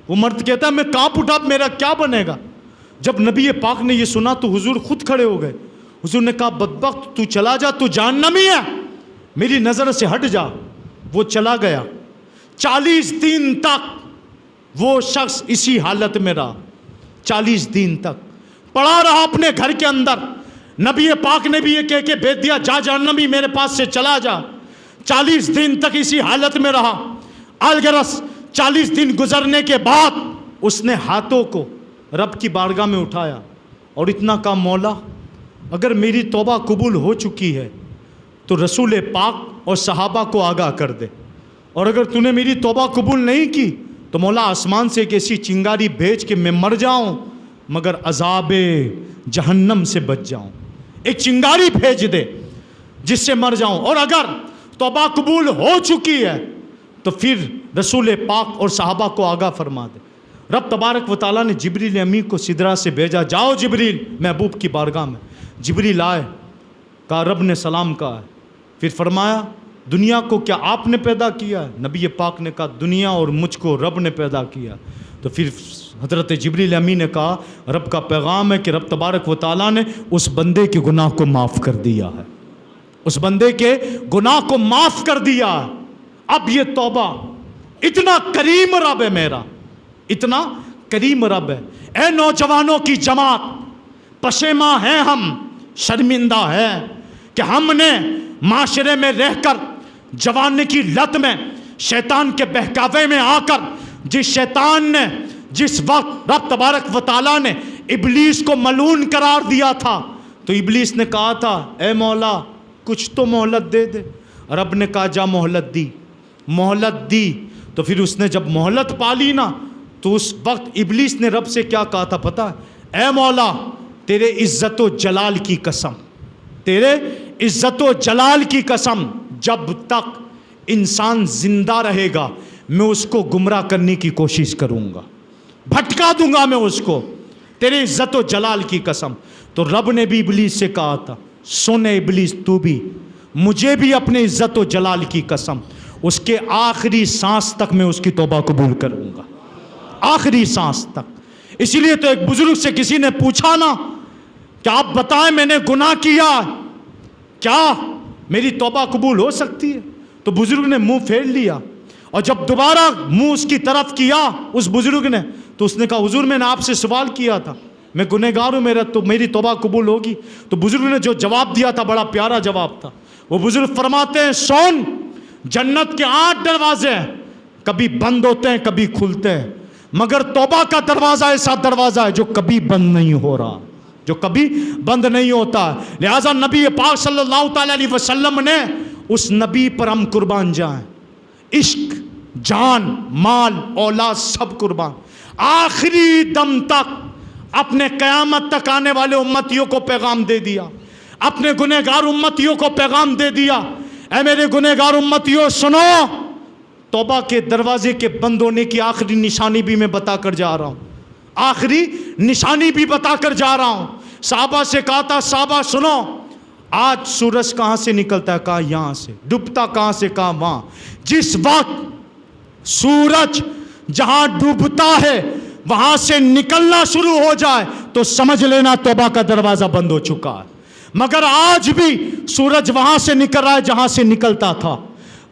وہ مرد کہتا ہے میں کانپ اٹھا، اب میرا کیا بنے گا؟ جب نبی پاک نے یہ سنا تو حضور خود کھڑے ہو گئے۔ حضور نے کہا بدبخت تو چلا جا، تو جہنمی ہے، میری نظر سے ہٹ جا۔ وہ چلا گیا۔ 40 دن تک وہ شخص اسی حالت میں رہا، 40 دن تک پڑا رہا اپنے گھر کے اندر۔ نبی پاک نے بھی یہ کہہ کے بھیج دیا جا جہنمی میرے پاس سے چلا جا۔ 40 دن تک اسی حالت میں رہا۔ الغرض 40 دن گزرنے کے بعد اس نے ہاتھوں کو رب کی بارگاہ میں اٹھایا اور اتنا کہا مولا اگر میری توبہ قبول ہو چکی ہے تو رسول پاک اور صحابہ کو آگاہ کر دے، اور اگر تو نے میری توبہ قبول نہیں کی تو مولا آسمان سے ایک ایسی چنگاری بھیج کہ میں مر جاؤں مگر عذاب جہنم سے بچ جاؤں، ایک چنگاری بھیج دے جس سے مر جاؤں، اور اگر توبہ قبول ہو چکی ہے تو پھر رسول پاک اور صحابہ کو آگاہ فرما دے۔ رب تبارک و تعالیٰ نے جبریل امی کو سدرہ سے بھیجا، جاؤ جبریل محبوب کی بارگاہ میں۔ جبریل آئے، کہا رب نے سلام کہا ہے، پھر فرمایا دنیا کو کیا آپ نے پیدا کیا ہے؟ نبی پاک نے کہا دنیا اور مجھ کو رب نے پیدا کیا۔ تو پھر حضرت جبریل امی نے کہا رب کا پیغام ہے کہ رب تبارک و تعالیٰ نے اس بندے کے گناہ کو معاف کر دیا ہے، اس بندے کے گناہ کو معاف کر دیا ہے۔ اب یہ توبہ، اتنا کریم رب ہے میرا، اتنا کریم رب ہے۔ اے نوجوانوں کی جماعت، پشیماں ہیں ہم، شرمندہ ہے کہ ہم نے معاشرے میں رہ کر جوانی کی لت میں شیطان کے بہکاوے میں آ کر، جس شیطان نے جس وقت رب تبارک و تعالیٰ نے ابلیس کو ملعون قرار دیا تھا تو ابلیس نے کہا تھا اے مولا کچھ تو مہلت دے دے، رب نے کہا جا مہلت دی، مہلت دی۔ تو پھر اس نے جب مہلت پالی نا تو اس وقت ابلیس نے رب سے کیا کہا تھا پتہ ہے؟ اے مولا تیرے عزت و جلال کی قسم، تیرے عزت و جلال کی قسم، جب تک انسان زندہ رہے گا میں اس کو گمراہ کرنے کی کوشش کروں گا، بھٹکا دوں گا میں اس کو، تیرے عزت و جلال کی قسم۔ تو رب نے بھی ابلیس سے کہا تھا سن ابلیس تو بھی، مجھے بھی اپنے عزت و جلال کی قسم، اس کے آخری سانس تک میں اس کی توبہ قبول کروں گا، آخری سانس تک۔ اسی لیے تو ایک بزرگ سے کسی نے پوچھا نا کہ آپ بتائیں میں نے گناہ کیا، کیا میری توبہ قبول ہو سکتی ہے؟ تو بزرگ نے منہ پھیر لیا، اور جب دوبارہ منہ اس کی طرف کیا اس بزرگ نے تو اس نے کہا حضور میں نے آپ سے سوال کیا تھا، میں گنہگار ہوں، میری توبہ قبول ہوگی؟ تو بزرگ نے جو جواب دیا تھا بڑا پیارا جواب تھا، وہ بزرگ فرماتے ہیں سن، جنت کے 8 دروازے ہیں، کبھی بند ہوتے ہیں کبھی کھلتے ہیں، مگر توبہ کا دروازہ ایسا دروازہ ہے جو کبھی بند نہیں ہو رہا، جو کبھی بند نہیں ہوتا۔ لہٰذا نبی پاک صلی اللہ تعالیٰ علیہ وسلم نے، اس نبی پر ہم قربان جائیں، عشق، جان، مال، اولاد سب قربان، آخری دم تک اپنے قیامت تک آنے والے امتیوں کو پیغام دے دیا، اپنے گنہگار امتیوں کو پیغام دے دیا، اے میرے گنہگار امتیوں سنو، توبہ کے دروازے کے بند ہونے کی آخری نشانی بھی میں بتا کر جا رہا ہوں، آخری نشانی بھی بتا کر جا رہا ہوں۔ صحابہ سے کہا تھا صحابہ سنو، آج سورج کہاں سے نکلتا ہے؟ کہا یہاں سے۔ ڈوبتا کہاں سے؟ کہا وہاں۔ جس وقت سورج جہاں ڈوبتا ہے وہاں سے نکلنا شروع ہو جائے تو سمجھ لینا توبہ کا دروازہ بند ہو چکا ہے۔ مگر آج بھی سورج وہاں سے نکل رہا ہے جہاں سے نکلتا تھا،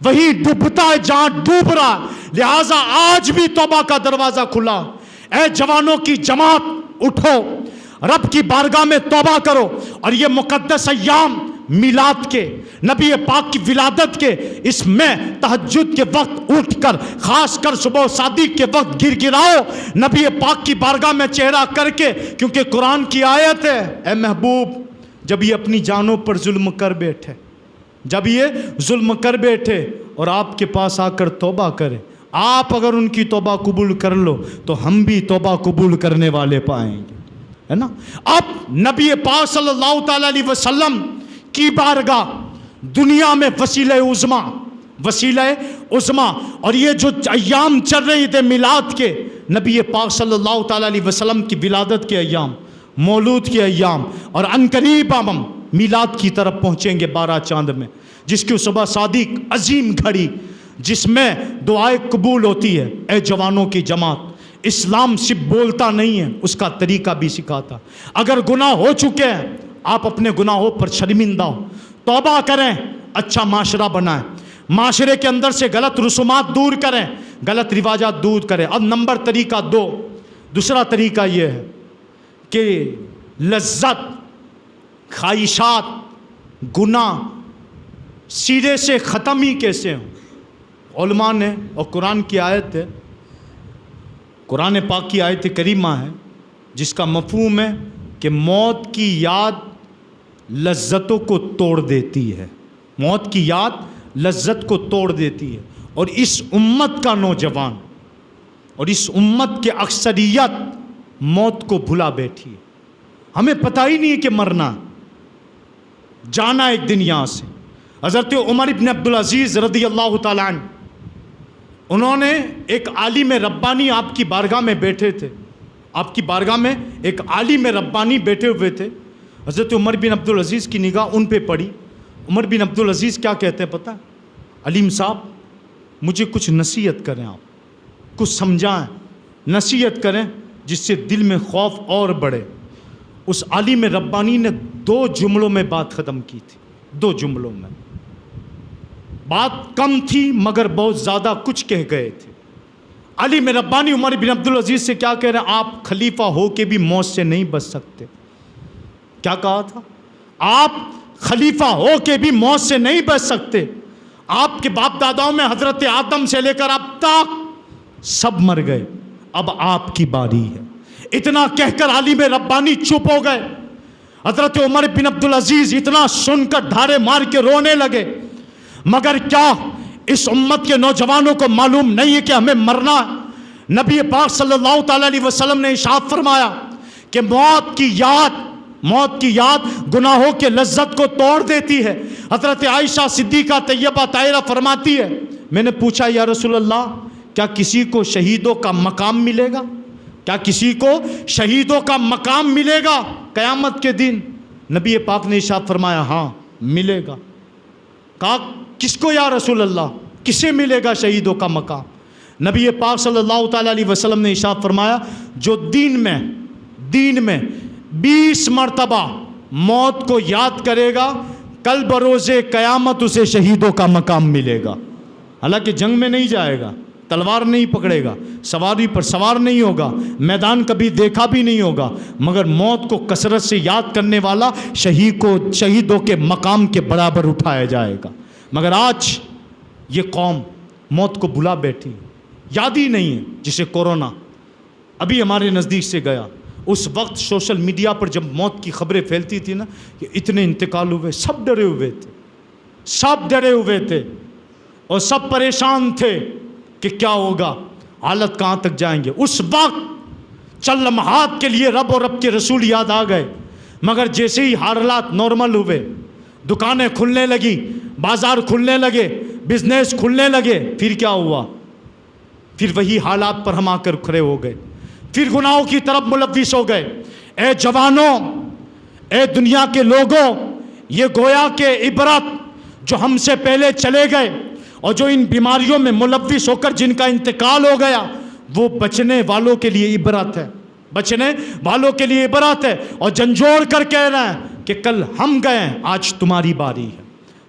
وہی ڈوبتا ہے جہاں ڈوب رہا ہے، لہٰذا آج بھی توبہ کا دروازہ کھلا۔ اے جوانوں کی جماعت اٹھو، رب کی بارگاہ میں توبہ کرو، اور یہ مقدس ایام میلاد کے، نبی پاک کی ولادت کے، اس میں تہجد کے وقت اٹھ کر، خاص کر صبح صادق کے وقت گر گراؤ نبی پاک کی بارگاہ میں چہرہ کر کے، کیونکہ قرآن کی آیت ہے، اے محبوب جب یہ اپنی جانوں پر ظلم کر بیٹھے، جب یہ ظلم کر بیٹھے اور آپ کے پاس آ کر توبہ کرے، آپ اگر ان کی توبہ قبول کر لو تو ہم بھی توبہ قبول کرنے والے پائیں گے، ہے نا۔ اب نبی پاک صلی اللہ تعالیٰ علیہ وسلم کی بارگاہ دنیا میں وسیلہ عظمیٰ، اور یہ جو ایام چل رہے تھے میلاد کے، نبی پاک صلی اللہ تعالیٰ علیہ وسلم کی ولادت کے ایام، مولود کے ایام، اور عنقریب ہم میلاد کی طرف پہنچیں گے 12 چاند میں، جس کی صبح صادق عظیم گھڑی جس میں دعائیں قبول ہوتی ہے۔ اے جوانوں کی جماعت، اسلام صرف بولتا نہیں ہے، اس کا طریقہ بھی سکھاتا۔ اگر گناہ ہو چکے ہیں، آپ اپنے گناہوں پر شرمندہ ہو، توبہ کریں، اچھا معاشرہ بنائیں، معاشرے کے اندر سے غلط رسومات دور کریں، غلط رواجات دور کریں۔ اب نمبر طریقہ دوسرا طریقہ یہ ہے کہ لذت، خواہشات، گناہ سیرے سے ختم ہی کیسے ہوں۔ علماء نے، اور قرآن کی آیت ہے، قرآن پاک کی آیت کریمہ ہے جس کا مفہوم ہے کہ موت کی یاد لذتوں کو توڑ دیتی ہے، موت کی یاد لذت کو توڑ دیتی ہے، اور اس امت کا نوجوان اور اس امت کے اکثریت موت کو بھلا بیٹھی ہے۔ ہمیں پتہ ہی نہیں ہے کہ مرنا، جانا ایک دن یہاں سے۔ حضرت عمر ابن عبدالعزیز رضی اللہ تعالیٰ عنہ، انہوں نے ایک عالم ربانی آپ کی بارگاہ میں بیٹھے تھے، آپ کی بارگاہ میں ایک عالم ربانی بیٹھے ہوئے تھے۔ حضرت عمر بن عبدالعزیز کی نگاہ ان پہ پڑی۔ عمر بن عبدالعزیز کیا کہتے ہیں پتہ ہے؟ علیم صاحب مجھے کچھ نصیحت کریں، آپ کچھ سمجھائیں، نصیحت کریں جس سے دل میں خوف اور بڑھے۔ اس عالم ربانی نے 2 جملوں میں بات ختم کی تھی، 2 جملوں میں، بات کم تھی مگر بہت زیادہ کچھ کہہ گئے تھے۔ عالم ربانی عمر بن عبدالعزیز سے کیا کہہ رہے ہیں؟ آپ خلیفہ ہو کے بھی موت سے نہیں بچ سکتے۔ کیا کہا تھا؟ آپ خلیفہ ہو کے بھی موت سے نہیں بچ سکتے۔ آپ کے باپ داداؤں میں حضرت آدم سے لے کر اب تک سب مر گئے، اب آپ کی باری ہے۔ اتنا کہہ کر عالم ربانی چپ ہو گئے۔ حضرت عمر بن عبدالعزیز اتنا سن کر ڈھارے مار کے رونے لگے۔ مگر کیا اس امت کے نوجوانوں کو معلوم نہیں ہے کہ ہمیں مرنا ہے؟ نبی پاک صلی اللہ تعالیٰ علیہ وسلم نے ارشاد فرمایا کہ موت کی یاد گناہوں کے لذت کو توڑ دیتی ہے۔ حضرت عائشہ صدیقہ طیبہ طاہرہ فرماتی ہے، میں نے پوچھا یا رسول اللہ کیا کسی کو شہیدوں کا مقام ملے گا؟ کیا کسی کو شہیدوں کا مقام ملے گا قیامت کے دن؟ نبی پاک نے ارشاد فرمایا ہاں ملے گا۔ کہا کس کو یا رسول اللہ، کسے ملے گا شہیدوں کا مقام؟ نبی پاک صلی اللہ تعالیٰ علیہ وسلم نے ارشاد فرمایا جو دین میں 20 مرتبہ موت کو یاد کرے گا کل بروز قیامت اسے شہیدوں کا مقام ملے گا۔ حالانکہ جنگ میں نہیں جائے گا، تلوار نہیں پکڑے گا، سواری پر سوار نہیں ہوگا، میدان کبھی دیکھا بھی نہیں ہوگا، مگر موت کو کثرت سے یاد کرنے والا شہیدوں کے مقام کے برابر اٹھایا جائے گا۔ مگر آج یہ قوم موت کو بلا بیٹھی، یاد ہی نہیں ہے۔ جسے کورونا ابھی ہمارے نزدیک سے گیا، اس وقت سوشل میڈیا پر جب موت کی خبریں پھیلتی تھی نا کہ اتنے انتقال ہوئے، سب ڈرے ہوئے تھے، سب ڈرے ہوئے تھے اور سب پریشان تھے کہ کیا ہوگا، حالت کہاں تک جائیں گے۔ اس وقت چند لمحات کے لیے رب اور رب کے رسول یاد آ گئے، مگر جیسے ہی حالات نارمل ہوئے، دکانیں کھلنے لگی، بازار کھلنے لگے، بزنس کھلنے لگے، پھر کیا ہوا؟ پھر وہی حالات پر ہم آ کر کھڑے ہو گئے، پھر گناہوں کی طرف ملوث ہو گئے۔ اے جوانوں، اے دنیا کے لوگوں، یہ گویا کہ عبرت جو ہم سے پہلے چلے گئے اور جو ان بیماریوں میں ملوث ہو کر جن کا انتقال ہو گیا، وہ بچنے والوں کے لیے عبرت ہے، بچنے والوں کے لیے عبرت ہے، اور جھنجھوڑ کر کہہ رہے ہیں کہ کل ہم گئے، آج تمہاری باری ہے،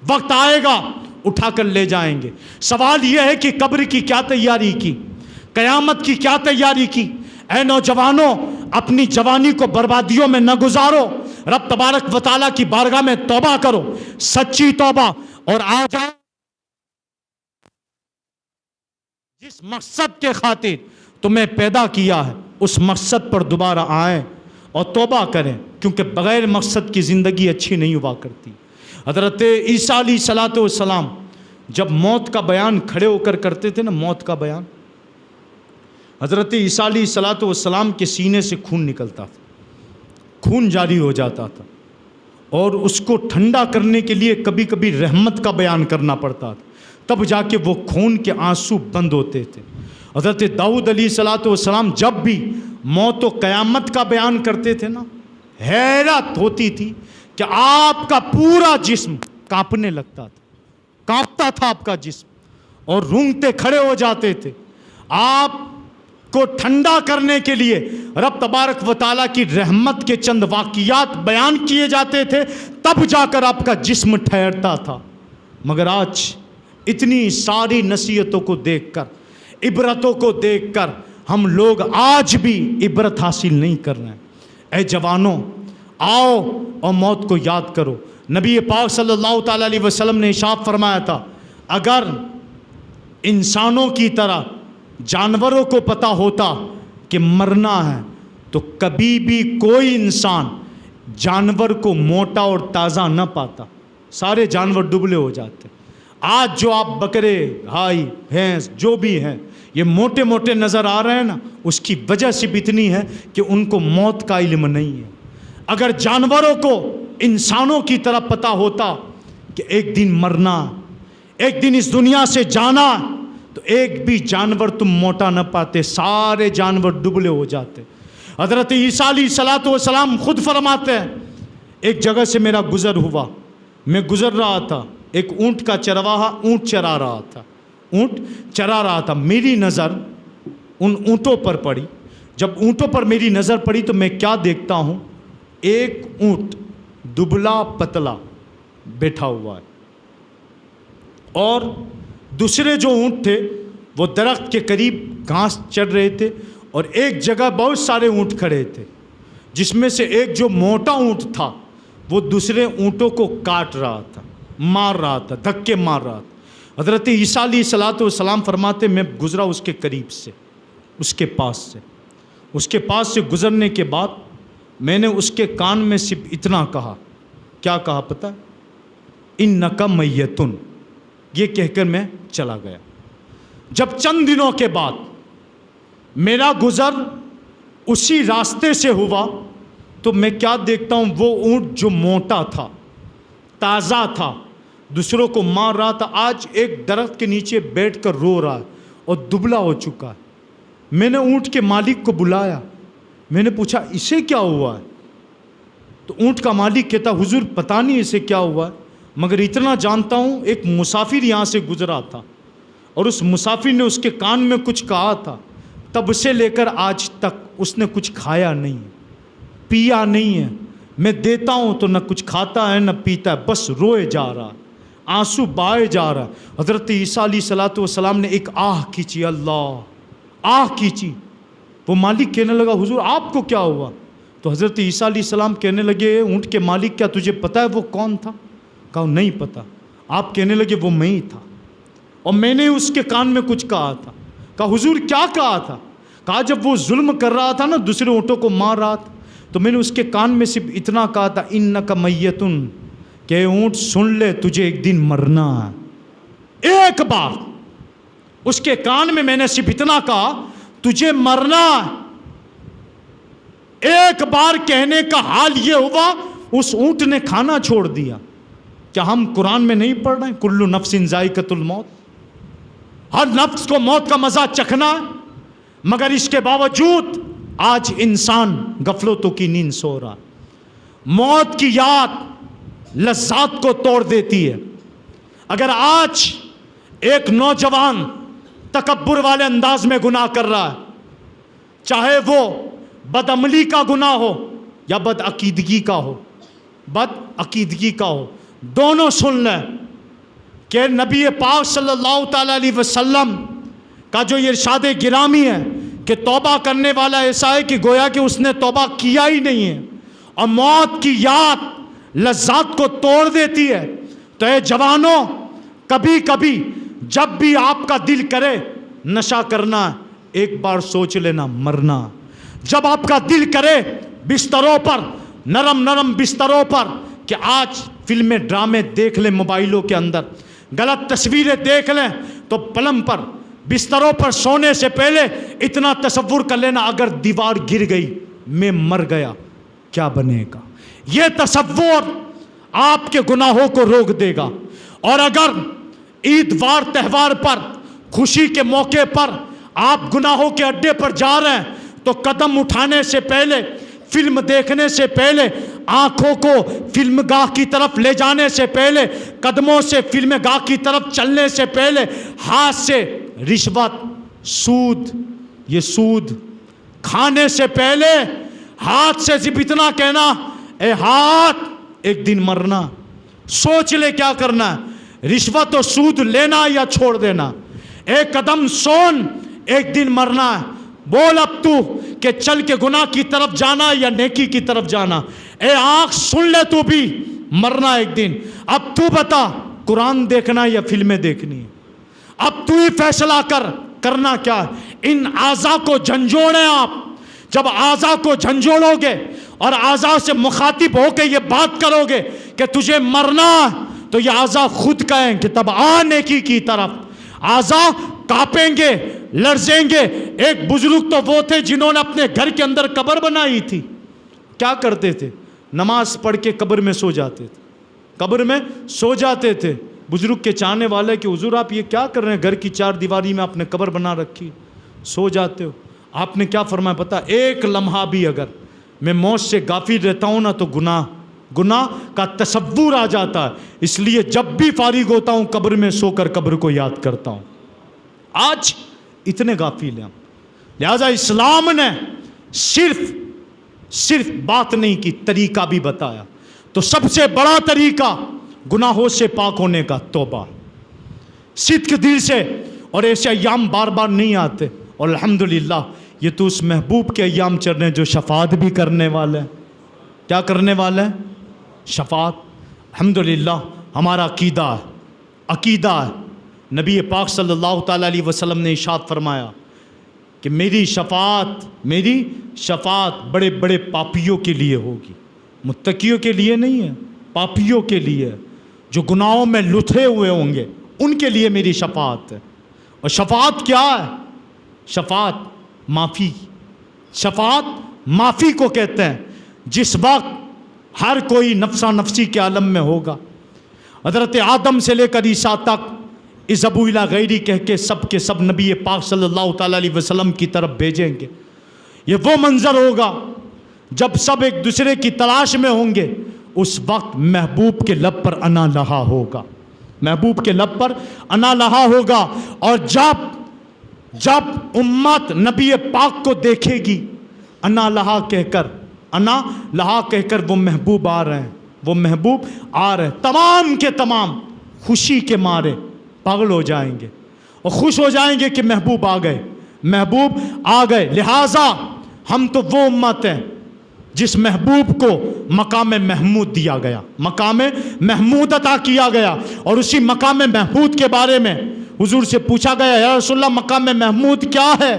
وقت آئے گا اٹھا کر لے جائیں گے۔ سوال یہ ہے کہ قبر کی کیا تیاری کی، قیامت کی کیا تیاری کی؟ اے نوجوانوں، اپنی جوانی کو بربادیوں میں نہ گزارو، رب تبارک و تعالیٰ کی بارگاہ میں توبہ کرو، سچی توبہ، اور آ جاؤ جس مقصد کے خاطر تمہیں پیدا کیا ہے، اس مقصد پر دوبارہ آئیں اور توبہ کریں، کیونکہ بغیر مقصد کی زندگی اچھی نہیں ہوا کرتی۔ حضرت عیسیٰ علیہ الصلوۃ والسلام جب موت کا بیان کھڑے ہو کر کرتے تھے نا، موت کا بیان، حضرت عیسیٰ علیہ الصلوۃ والسلام کے سینے سے خون نکلتا تھا، خون جاری ہو جاتا تھا، اور اس کو ٹھنڈا کرنے کے لیے کبھی کبھی رحمت کا بیان کرنا پڑتا تھا، تب جا کے وہ خون کے آنسو بند ہوتے تھے۔ حضرت داؤد علیہ الصلوۃ والسلام جب بھی موت و قیامت کا بیان کرتے تھے نا، حیرت ہوتی تھی کہ آپ کا پورا جسم کانپنے لگتا تھا، کانپتا تھا آپ کا جسم، اور رونگتے کھڑے ہو جاتے تھے۔ آپ کو ٹھنڈا کرنے کے لیے رب تبارک و تعالیٰ کی رحمت کے چند واقعات بیان کیے جاتے تھے، تب جا کر آپ کا جسم ٹھہرتا تھا۔ مگر آج اتنی ساری نصیحتوں کو دیکھ کر، عبرتوں کو دیکھ کر، ہم لوگ آج بھی عبرت حاصل نہیں کر رہے ہیں۔ اے جوانوں، آؤ اور موت کو یاد کرو۔ نبی پاک صلی اللہ تعالیٰ علیہ وسلم نے ارشاد فرمایا تھا، اگر انسانوں کی طرح جانوروں کو پتہ ہوتا کہ مرنا ہے تو کبھی بھی کوئی انسان جانور کو موٹا اور تازہ نہ پاتا، سارے جانور دبلے ہو جاتے۔ آج جو آپ بکرے، گائے، بھینس جو بھی ہیں یہ موٹے موٹے نظر آ رہے ہیں نا، اس کی وجہ صرف اتنی ہے کہ ان کو موت کا علم نہیں ہے۔ اگر جانوروں کو انسانوں کی طرح پتہ ہوتا کہ ایک دن مرنا، ایک دن اس دنیا سے جانا، تو ایک بھی جانور تم موٹا نہ پاتے، سارے جانور دبلے ہو جاتے۔ حضرت عیسیٰ علیہ الصلوۃ والسلام خود فرماتے ہیں، ایک جگہ سے میرا گزر ہوا، میں گزر رہا تھا، ایک اونٹ کا چرواہا اونٹ چرا رہا تھا، اونٹ چرا رہا تھا، میری نظر ان اونٹوں پر پڑی۔ جب اونٹوں پر میری نظر پڑی تو میں کیا دیکھتا ہوں، ایک اونٹ دبلا پتلا بیٹھا ہوا ہے، اور دوسرے جو اونٹ تھے وہ درخت کے قریب گھاس چر رہے تھے، اور ایک جگہ بہت سارے اونٹ کھڑے تھے، جس میں سے ایک جو موٹا اونٹ تھا وہ دوسرے اونٹوں کو کاٹ رہا تھا، مار رہا تھا، دھکے مار رہا تھا۔ حضرت عیسیٰ علیہ الصلوۃ والسلام فرماتے، میں گزرا اس کے قریب سے، اس کے پاس سے گزرنے کے بعد میں نے اس کے کان میں صرف اتنا کہا، کیا کہا پتہ؟ انک میتن، یہ کہہ کر میں چلا گیا۔ جب چند دنوں کے بعد میرا گزر اسی راستے سے ہوا تو میں کیا دیکھتا ہوں، وہ اونٹ جو موٹا تھا، تازہ تھا، دوسروں کو مار رہا تھا، آج ایک درخت کے نیچے بیٹھ کر رو رہا ہے اور دبلا ہو چکا ہے۔ میں نے اونٹ کے مالک کو بلایا، میں نے پوچھا اسے کیا ہوا ہے؟ تو اونٹ کا مالک کہتا، حضور پتہ نہیں اسے کیا ہوا ہے، مگر اتنا جانتا ہوں ایک مسافر یہاں سے گزرا تھا اور اس مسافر نے اس کے کان میں کچھ کہا تھا، تب سے لے کر آج تک اس نے کچھ کھایا نہیں، پیا نہیں ہے، میں دیتا ہوں تو نہ کچھ کھاتا ہے نہ پیتا ہے، بس روئے جا رہا۔ آنسو بائے جا رہا ہے۔ حضرت عیسیٰ علیہ الصلوۃ والسلام نے ایک آہ کھینچی، اللہ آہ کھینچی۔ وہ مالک کہنے لگا حضور آپ کو کیا ہوا؟ تو حضرت عیسیٰ علیہ السلام کہنے لگے اونٹ کے مالک کیا تجھے پتہ ہے وہ کون تھا؟ کہا نہیں پتہ۔ آپ کہنے لگے وہ میں ہی تھا، اور میں نے اس کے کان میں کچھ کہا تھا۔ کہا حضور کیا کہا تھا؟ کہا جب وہ ظلم کر رہا تھا نا، دوسرے اونٹوں کو مار رہا تھا، تو میں نے اس کے کان میں صرف اتنا کہا تھا انک میتن، کہ اونٹ سن لے تجھے ایک دن مرنا ہے۔ ایک بار اس کے کان میں نے صرف اتنا کہا تجھے مرنا ہے۔ ایک بار کہنے کا حال یہ ہوا اس اونٹ نے کھانا چھوڑ دیا۔ کیا ہم قرآن میں نہیں پڑھ رہے ہیں کل نفس ذائقۃ الموت؟ ہر نفس کو موت کا مزہ چکھنا ہے، مگر اس کے باوجود آج انسان غفلتوں کی نیند سو رہا۔ موت کی یاد لذات کو توڑ دیتی ہے۔ اگر آج ایک نوجوان تکبر والے انداز میں گناہ کر رہا ہے، چاہے وہ بدعملی کا گناہ ہو یا بدعقیدگی کا ہو، بدعقیدگی کا ہو، دونوں سن لیں کہ نبی پاک صلی اللہ تعالیٰ علیہ وسلم کا جو یہ ارشاد گرامی ہے کہ توبہ کرنے والا ایسا ہے کہ گویا کہ اس نے توبہ کیا ہی نہیں ہے، اور موت کی یاد لذات کو توڑ دیتی ہے۔ تو اے جوانوں، کبھی کبھی جب بھی آپ کا دل کرے نشہ کرنا ہے، ایک بار سوچ لینا مرنا۔ جب آپ کا دل کرے بستروں پر، نرم نرم بستروں پر، کہ آج فلمیں ڈرامے دیکھ لیں موبائلوں کے اندر، غلط تصویریں دیکھ لیں، تو پلنگ پر بستروں پر سونے سے پہلے اتنا تصور کر لینا اگر دیوار گر گئی میں مر گیا کیا بنے گا۔ یہ تصور آپ کے گناہوں کو روک دے گا۔ اور اگر عید وار تہوار پر، خوشی کے موقع پر آپ گناہوں کے اڈے پر جا رہے ہیں، تو قدم اٹھانے سے پہلے، فلم دیکھنے سے پہلے، آنکھوں کو فلم گاہ کی طرف لے جانے سے پہلے، قدموں سے فلم گاہ کی طرف چلنے سے پہلے، ہاتھ سے رشوت، سود، یہ سود کھانے سے پہلے ہاتھ سے صرف اتنا کہنا اے ہاتھ ایک دن مرنا۔ سوچ لے کیا کرنا ہے، رشوت و سود لینا یا چھوڑ دینا۔ ایک قدم سون، ایک دن مرنا ہے۔ بول اب تو کہ چل کے گناہ کی طرف جانا یا نیکی کی طرف جانا۔ اے آنکھ سن لے تو بھی مرنا ایک دن۔ اب تو بتا قرآن دیکھنا یا فلمیں دیکھنی ہے۔ اب تو ہی فیصلہ کرنا کیا ہے۔ ان اعضاء کو جھنجھوڑیں آپ۔ جب اعضاء کو جھنجھوڑو گے اور اعضاء سے مخاطب ہو کے یہ بات کرو گے کہ تجھے مرنا، تو یہ اعضاء خود کہیں کہ تب آ نیکی کی طرف۔ اعضاء کانپیں گے، لرزیں گے۔ ایک بزرگ تو وہ تھے جنہوں نے اپنے گھر کے اندر قبر بنائی تھی۔ کیا کرتے تھے؟ نماز پڑھ کے قبر میں سو جاتے تھے، قبر میں سو جاتے تھے۔ بزرگ کے چاہنے والے کہ حضور آپ یہ کیا کر رہے ہیں، گھر کی چار دیواری میں آپ نے قبر بنا رکھی، سو جاتے ہو۔ آپ نے کیا فرمایا پتہ؟ ایک لمحہ بھی اگر میں موت سے غافل رہتا ہوں نا تو گناہ کا تصور آ جاتا ہے، اس لیے جب بھی فارغ ہوتا ہوں قبر میں سو کر قبر کو یاد کرتا ہوں۔ آج اتنے غافل ہیں، لہذا اسلام نے صرف بات نہیں کی، طریقہ بھی بتایا۔ تو سب سے بڑا طریقہ گناہوں سے پاک ہونے کا توبہ، صدق دل سے۔ اور ایسے ایام بار بار نہیں آتے، اور الحمدللہ یہ تو اس محبوب کے ایام چل رہے ہیں جو شفاعت بھی کرنے والے ہیں۔ کیا کرنے والے ہیں؟ شفاعت۔ الحمدللہ ہمارا عقیدہ ہے۔ نبی پاک صلی اللہ تعالیٰ علیہ وسلم نے ارشاد فرمایا کہ میری شفاعت بڑے بڑے پاپیوں کے لیے ہوگی، متقیوں کے لیے نہیں ہے، پاپیوں کے لیے، جو گناہوں میں لتھے ہوئے ہوں گے ان کے لیے میری شفاعت ہے۔ اور شفاعت کیا ہے؟ شفاعت معافی۔ شفاعت معافی کو کہتے ہیں۔ جس وقت ہر کوئی نفسا نفسی کے عالم میں ہوگا، حضرت آدم سے لے کر عیسیٰ تک اذهبوا الی غیری کہہ کے سب کے سب نبی پاک صلی اللہ تعالیٰ علیہ وسلم کی طرف بھیجیں گے۔ یہ وہ منظر ہوگا جب سب ایک دوسرے کی تلاش میں ہوں گے۔ اس وقت محبوب کے لب پر انا لہا ہوگا، محبوب کے لب پر انا لہا ہوگا۔ اور جب امت نبی پاک کو دیکھے گی انا لہا کہہ کر وہ محبوب آ رہے ہیں، وہ محبوب آ رہے ہیں، تمام کے تمام خوشی کے مارے پاگل ہو جائیں گے اور خوش ہو جائیں گے کہ محبوب آ گئے، محبوب آ گئے۔ لہٰذا ہم تو وہ امت ہیں جس محبوب کو مقام محمود دیا گیا، مقام محمود عطا کیا گیا، اور اسی مقام محمود کے بارے میں حضور سے پوچھا گیا یا رسول اللہ مقام محمود کیا ہے؟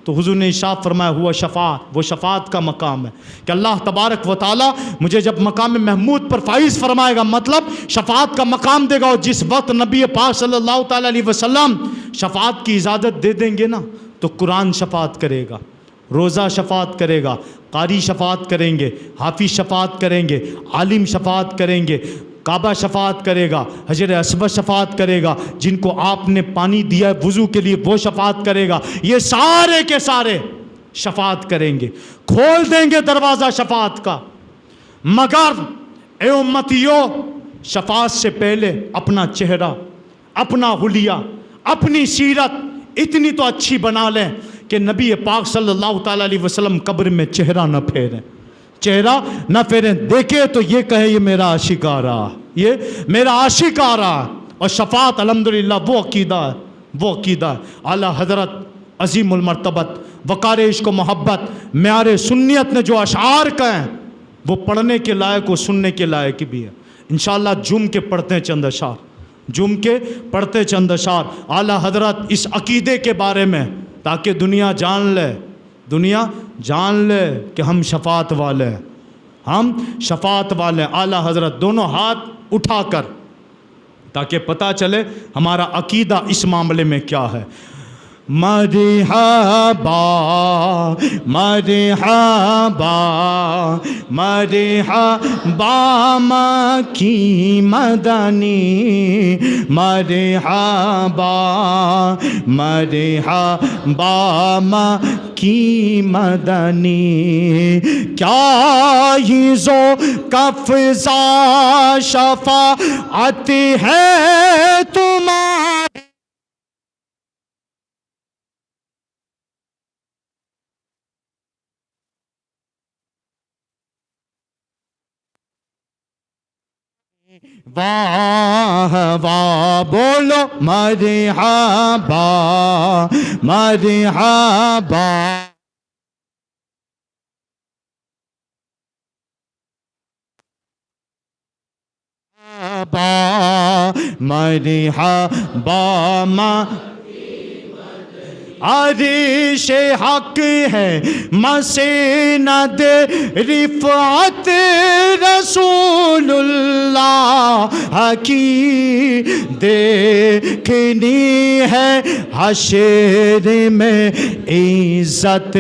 تو حضور نے ارشاد فرمایا ہوا شفاعت، وہ شفاعت کا مقام ہے کہ اللہ تبارک و تعالیٰ مجھے جب مقام محمود پر فائز فرمائے گا، مطلب شفاعت کا مقام دے گا، اور جس وقت نبی پاک صلی اللہ تعالیٰ علیہ وسلم شفاعت کی اجازت دے دیں گے نا، تو قرآن شفاعت کرے گا، روزہ شفاعت کرے گا، قاری شفاعت کریں گے، حافظ شفاعت کریں گے، عالم شفاعت کریں گے، کعبہ شفاعت کرے گا، حجر اسود شفاعت کرے گا، جن کو آپ نے پانی دیا ہے وضو کے لیے وہ شفاعت کرے گا، یہ سارے کے سارے شفاعت کریں گے، کھول دیں گے دروازہ شفاعت کا۔ مگر اے امتیو، شفاعت سے پہلے اپنا چہرہ، اپنا حلیہ، اپنی سیرت اتنی تو اچھی بنا لیں کہ نبی پاک صلی اللہ تعالیٰ علیہ وسلم قبر میں چہرہ نہ پھیریں، چہرہ نہ پھیریں، دیکھے تو یہ کہے یہ میرا عاشق آ رہا، یہ میرا عاشق آ رہا۔ اور شفاعت الحمدللہ وہ عقیدہ ہے، وہ عقیدہ ہے اعلیٰ حضرت عظیم المرتبت وقار عشق و محبت معیار سنیت نے جو اشعار کہیں وہ پڑھنے کے لائق و سننے کے لائق بھی ہے۔ انشاءاللہ جم کے پڑھتے ہیں چند اشعار، جم کے پڑھتے چند اشعار اعلیٰ حضرت اس عقیدے کے بارے میں، تاکہ دنیا جان لے، دنیا جان لے کہ ہم شفاعت والے ہیں، ہم شفاعت والے ہیں۔ اعلیٰ حضرت دونوں ہاتھ اٹھا کر تاکہ پتہ چلے ہمارا عقیدہ اس معاملے میں کیا ہے۔ مرحبا مرحبا مرحبا مکی مدنی، مرحبا مرحبا مکی مدنی، کیا ہی ذوق افزا شفاعت ہے تمہاری، واہ واہ بولو مرحبا مرحبا، مرحبا عرش حق ہے مسند رفعت رسول اللہ کی، دیکھنی ہے حشر میں عزت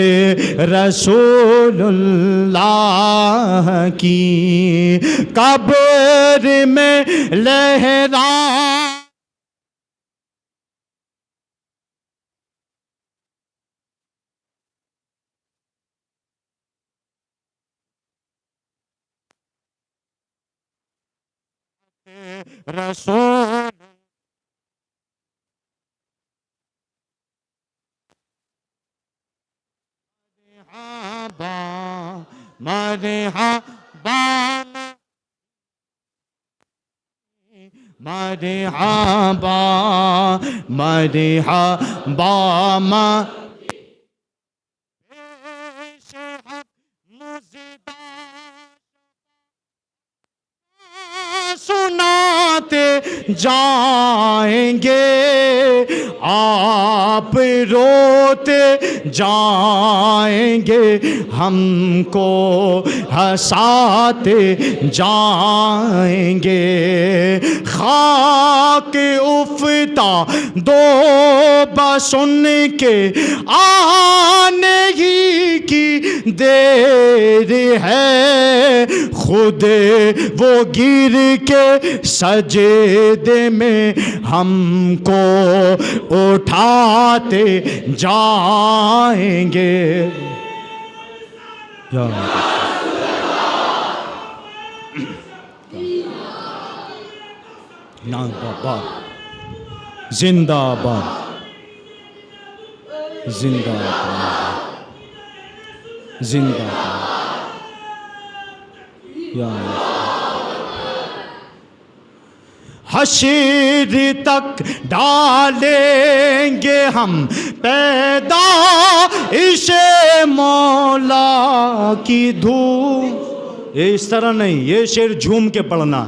رسول اللہ کی، قبر میں لہرا رسول مرحبا مرحبا مرحبا مرحبا سناتے جائیں گے آپ روتے جائیں گے، ہم کو ہنساتے جائیں گے، خاک افتا دو بسن کے آنے ہی کی دیر ہے، خود وہ گر کے سجدے میں ہم کو اٹھاتے جائیں گے۔ زندہ باد زندہ باد زندہ باد یا حشر تک ڈالیں گے ہم پیدائش مولا کی دھوم. یہ اس طرح نہیں، یہ شعر جھوم کے پڑھنا،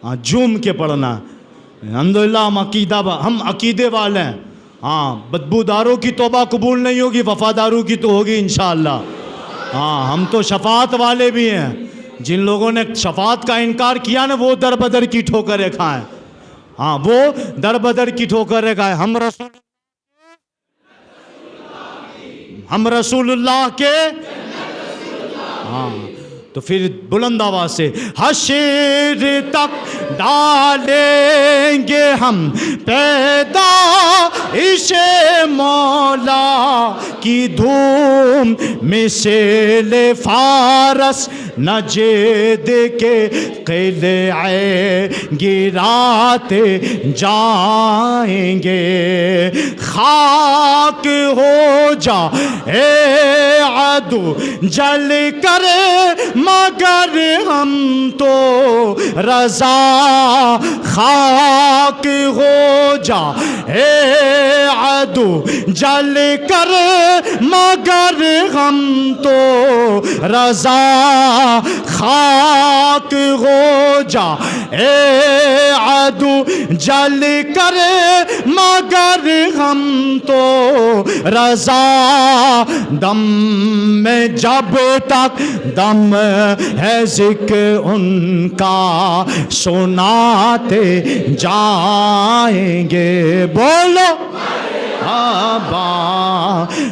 ہاں جھوم کے پڑھنا. الحمدللہ ہم عقیدے والے ہیں. ہاں بدبوداروں کی توبہ قبول نہیں ہوگی، وفاداروں کی تو ہوگی انشاءاللہ. ہاں ہم تو شفاعت والے بھی ہیں. جن لوگوں نے شفاعت کا انکار کیا نا وہ در بدر کی ٹھوکریں کھائیں. ہاں وہ در بدر کی ٹھوکریں کھائیں. ہم رسول اللہ کے ہاں تو پھر بلند آواز سے حشر تک ڈالیں گے ہم پیدائش مولا کی دھوم. مثل فارس نجد کے قلعے گراتے جائیں گے. خاک ہو جا اے عدو جل کر مگر ہم تو رضا. خاک ہو جا اے عدو جل کر مگر ہم تو رضا. خاک ہو جا اے عدو جل کر مگر ہم تو رضا. دم میں جب تک دم ہے ذکر ان کا سناتے جائیں گے. بولو مرحبا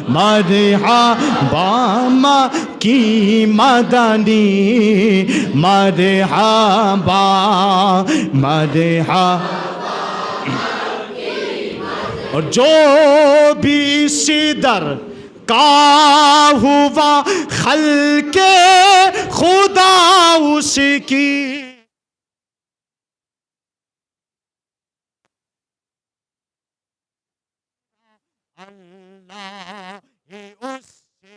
مرحبا مکی مدنی مرحبا مرحبا. اور جو بھی صدر کا ہوا خلق خدا اس کی اللہ اس سے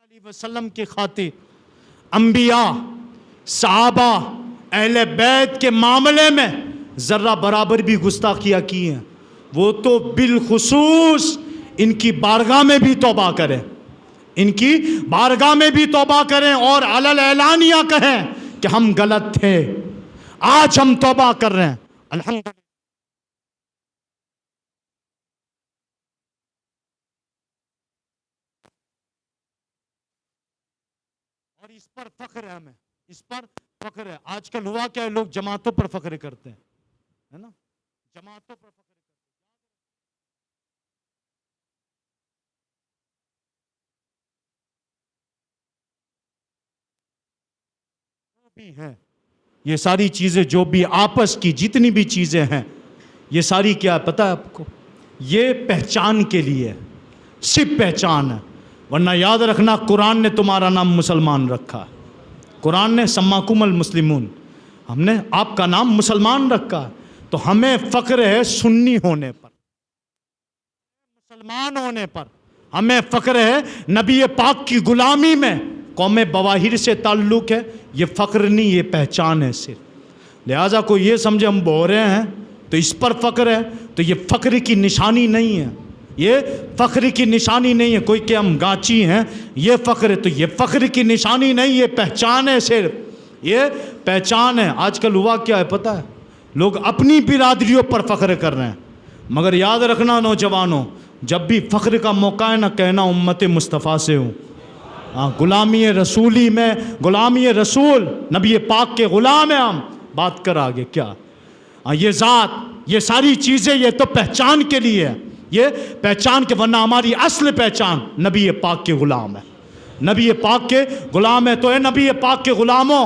علیہ وسلم کی خاطر انبیاء صحابہ اہل بیت کے معاملے میں ذرہ برابر بھی گستاخیاں کی ہیں. وہ تو بالخصوص ان کی بارگاہ میں بھی توبہ کریں، ان کی بارگاہ میں بھی توبہ کریں اور علل اعلانیہ کہیں کہ ہم غلط تھے، آج ہم توبہ کر رہے ہیں. الحمدللہ اور اس پر فخر ہے، ہمیں اس پر فخر ہے. آج کل ہوا کیا ہے، لوگ جماعتوں پر فخر کرتے ہیں، ہے نا، جماعتوں پر فخر بھی ہیں. یہ ساری چیزیں جو بھی آپس کی جتنی بھی چیزیں ہیں یہ ساری کیا پتہ ہے آپ کو، یہ پہچان کے لیے، صرف پہچان ہے. ورنہ یاد رکھنا قرآن نے تمہارا نام مسلمان رکھا، قرآن نے سماکم المسلمون، ہم نے آپ کا نام مسلمان رکھا. تو ہمیں فخر ہے سنی ہونے پر، مسلمان ہونے پر. ہمیں فخر ہے نبی پاک کی غلامی میں. قوم بواہر سے تعلق ہے، یہ فخر نہیں، یہ پہچان ہے صرف. لہٰذا کوئی یہ سمجھے ہم بول رہے ہیں تو اس پر فخر ہے، تو یہ فخر کی نشانی نہیں ہے، یہ فخر کی نشانی نہیں ہے. کوئی کہ ہم گانچی ہیں یہ فخر ہے، تو یہ فخر کی نشانی نہیں، یہ پہچان ہے صرف، یہ پہچان ہے. آج کل ہوا کیا ہے پتہ ہے، لوگ اپنی برادریوں پر فخر کر رہے ہیں. مگر یاد رکھنا نوجوانوں، جب بھی فخر کا موقع ہے نہ کہنا امت مصطفیٰ سے ہوں. ہاں غلامی رسولی میں، غلامی رسول نبی پاک کے غلام ہیں ہم. بات کر آگے کیا، یہ ذات، یہ ساری چیزیں یہ تو پہچان کے لیے ہے، یہ پہچان کے، ورنہ ہماری اصل پہچان نبی پاک کے غلام ہے، نبی پاک کے غلام ہے. تو اے نبی پاک کے غلاموں،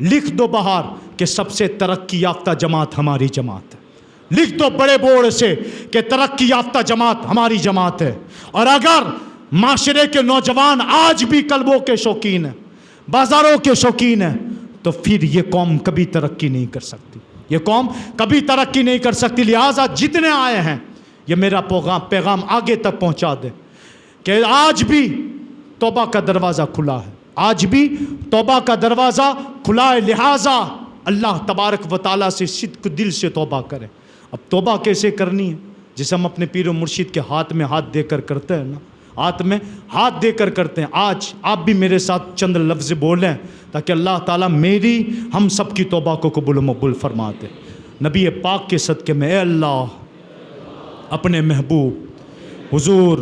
لکھ دو باہر کہ سب سے ترقی یافتہ جماعت ہماری جماعت ہے، لکھ دو بڑے بورڈ سے کہ ترقی یافتہ جماعت ہماری جماعت ہے۔ اور اگر معاشرے کے نوجوان آج بھی کلبوں کے شوقین ہیں، بازاروں کے شوقین ہیں، تو پھر یہ قوم کبھی ترقی نہیں کر سکتی، یہ قوم کبھی ترقی نہیں کر سکتی۔ لہٰذا جتنے آئے ہیں یہ میرا پیغام آگے تک پہنچا دے کہ آج بھی توبہ کا دروازہ کھلا ہے، آج بھی توبہ کا دروازہ کھلا ہے۔ لہٰذا اللہ تبارک و تعالیٰ سے صدق دل سے توبہ کریں۔ اب توبہ کیسے کرنی ہے؟ جسے ہم اپنے پیر و مرشد کے ہاتھ میں ہاتھ دے کر کرتے ہیں نا، ہاتھ میں ہاتھ دے کر کرتے ہیں۔ آج آپ بھی میرے ساتھ چند لفظ بولیں تاکہ اللہ تعالیٰ میری ہم سب کی توبہ کو قبول و مقبول فرما دے۔ نبی پاک کے صدقے میں اے اللہ اپنے محبوب حضور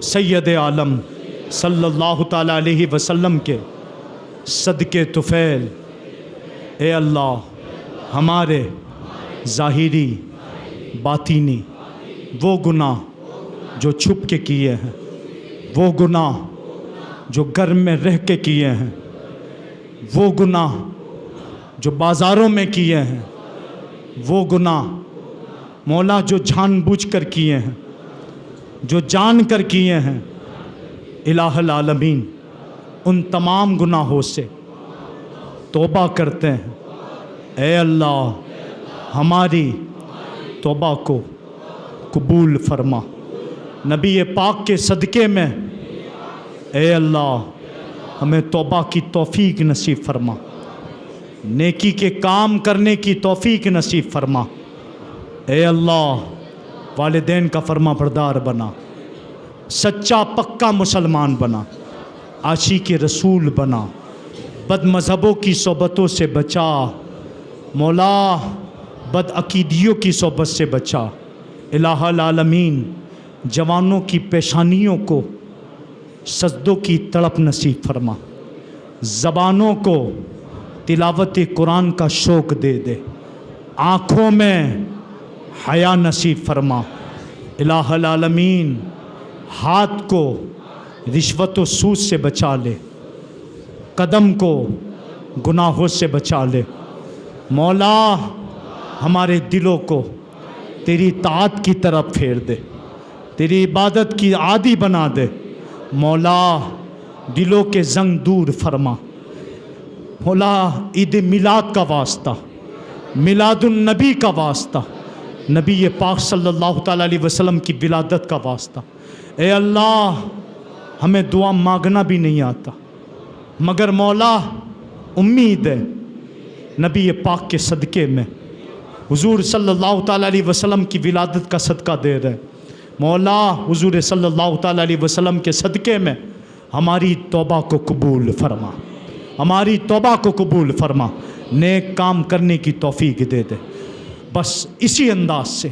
سید عالم صلی اللہ تعالیٰ علیہ وسلم کے صدقے طفیل اے اللہ ہمارے ظاہری باطینی وہ گناہ جو چھپ کے کیے ہیں، وہ گناہ جو گھر میں رہ کے کیے ہیں، وہ گناہ جو بازاروں میں کیے ہیں، وہ گناہ مولا جو جان بوجھ کر کیے ہیں، جو جان کر کیے ہیں، الہ العالمین ان تمام گناہوں سے توبہ کرتے ہیں۔ اے اللہ ہماری توبہ کو قبول فرما۔ نبی پاک کے صدقے میں اے اللہ ہمیں توبہ کی توفیق نصیب فرما، نیکی کے کام کرنے کی توفیق نصیب فرما۔ اے اللہ والدین کا فرما بردار بنا، سچا پکا مسلمان بنا، عاشق رسول بنا، بد مذہبوں کی صحبتوں سے بچا مولا، بد عقیدیوں کی صحبت سے بچا۔ الہ العالمین جوانوں کی پیشانیوں کو سجدوں کی تڑپ نصیب فرما، زبانوں کو تلاوت قرآن کا شوق دے دے، آنکھوں میں حیا نصیب فرما۔ الہ العالمین ہاتھ کو رشوت و سود سے بچا لے، قدم کو گناہوں سے بچا لے۔ مولا ہمارے دلوں کو تیری طاعت کی طرف پھیر دے، تیری عبادت کی عادی بنا دے۔ مولا دلوں کے زنگ دور فرما۔ مولا عید میلاد کا واسطہ، میلاد النبی کا واسطہ، نبی پاک صلی اللہ تعالیٰ علیہ وسلم کی ولادت کا واسطہ۔ اے اللہ ہمیں دعا مانگنا بھی نہیں آتا، مگر مولا امید ہے نبی پاک کے صدقے میں حضور صلی اللہ تعالیٰ علیہ وسلم کی ولادت کا صدقہ دے رہے۔ مولا حضور صلی اللہ تعالیٰ علیہ وسلم کے صدقے میں ہماری توبہ کو قبول فرما، ہماری توبہ کو قبول فرما، نیک کام کرنے کی توفیق دے دے۔ بس اسی انداز سے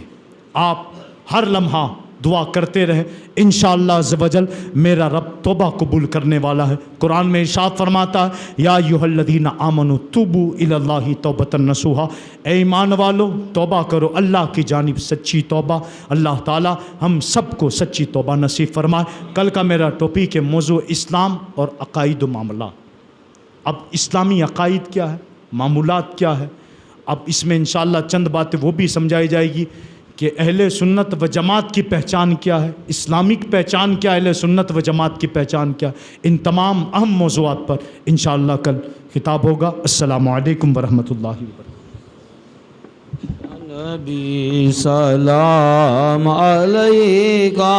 آپ ہر لمحہ دعا کرتے رہے، انشاءاللہ عز و جل میرا رب توبہ قبول کرنے والا ہے۔ قرآن میں ارشاد فرماتا ہے یا ایھا الذین آمنوا توبوا الی اللہ توبۃ نصوحا، اے ایمان والو توبہ کرو اللہ کی جانب سچی توبہ۔ اللہ تعالی ہم سب کو سچی توبہ نصیب فرمائے۔ کل کا میرا ٹاپک ہے موضوع اسلام اور عقائد و معاملات۔ اب اسلامی عقائد کیا ہے، معمولات کیا ہے، اب اس میں انشاءاللہ چند باتیں وہ بھی سمجھائی جائے گی کہ اہل سنت و جماعت کی پہچان کیا ہے، اسلامک پہچان کیا ہے، اہل سنت و جماعت کی پہچان کیا ہے۔ ان تمام اہم موضوعات پر انشاءاللہ کل خطاب ہوگا۔ السلام علیکم ورحمۃ اللہ وبرکاتہ۔ نبی سلام علیکہ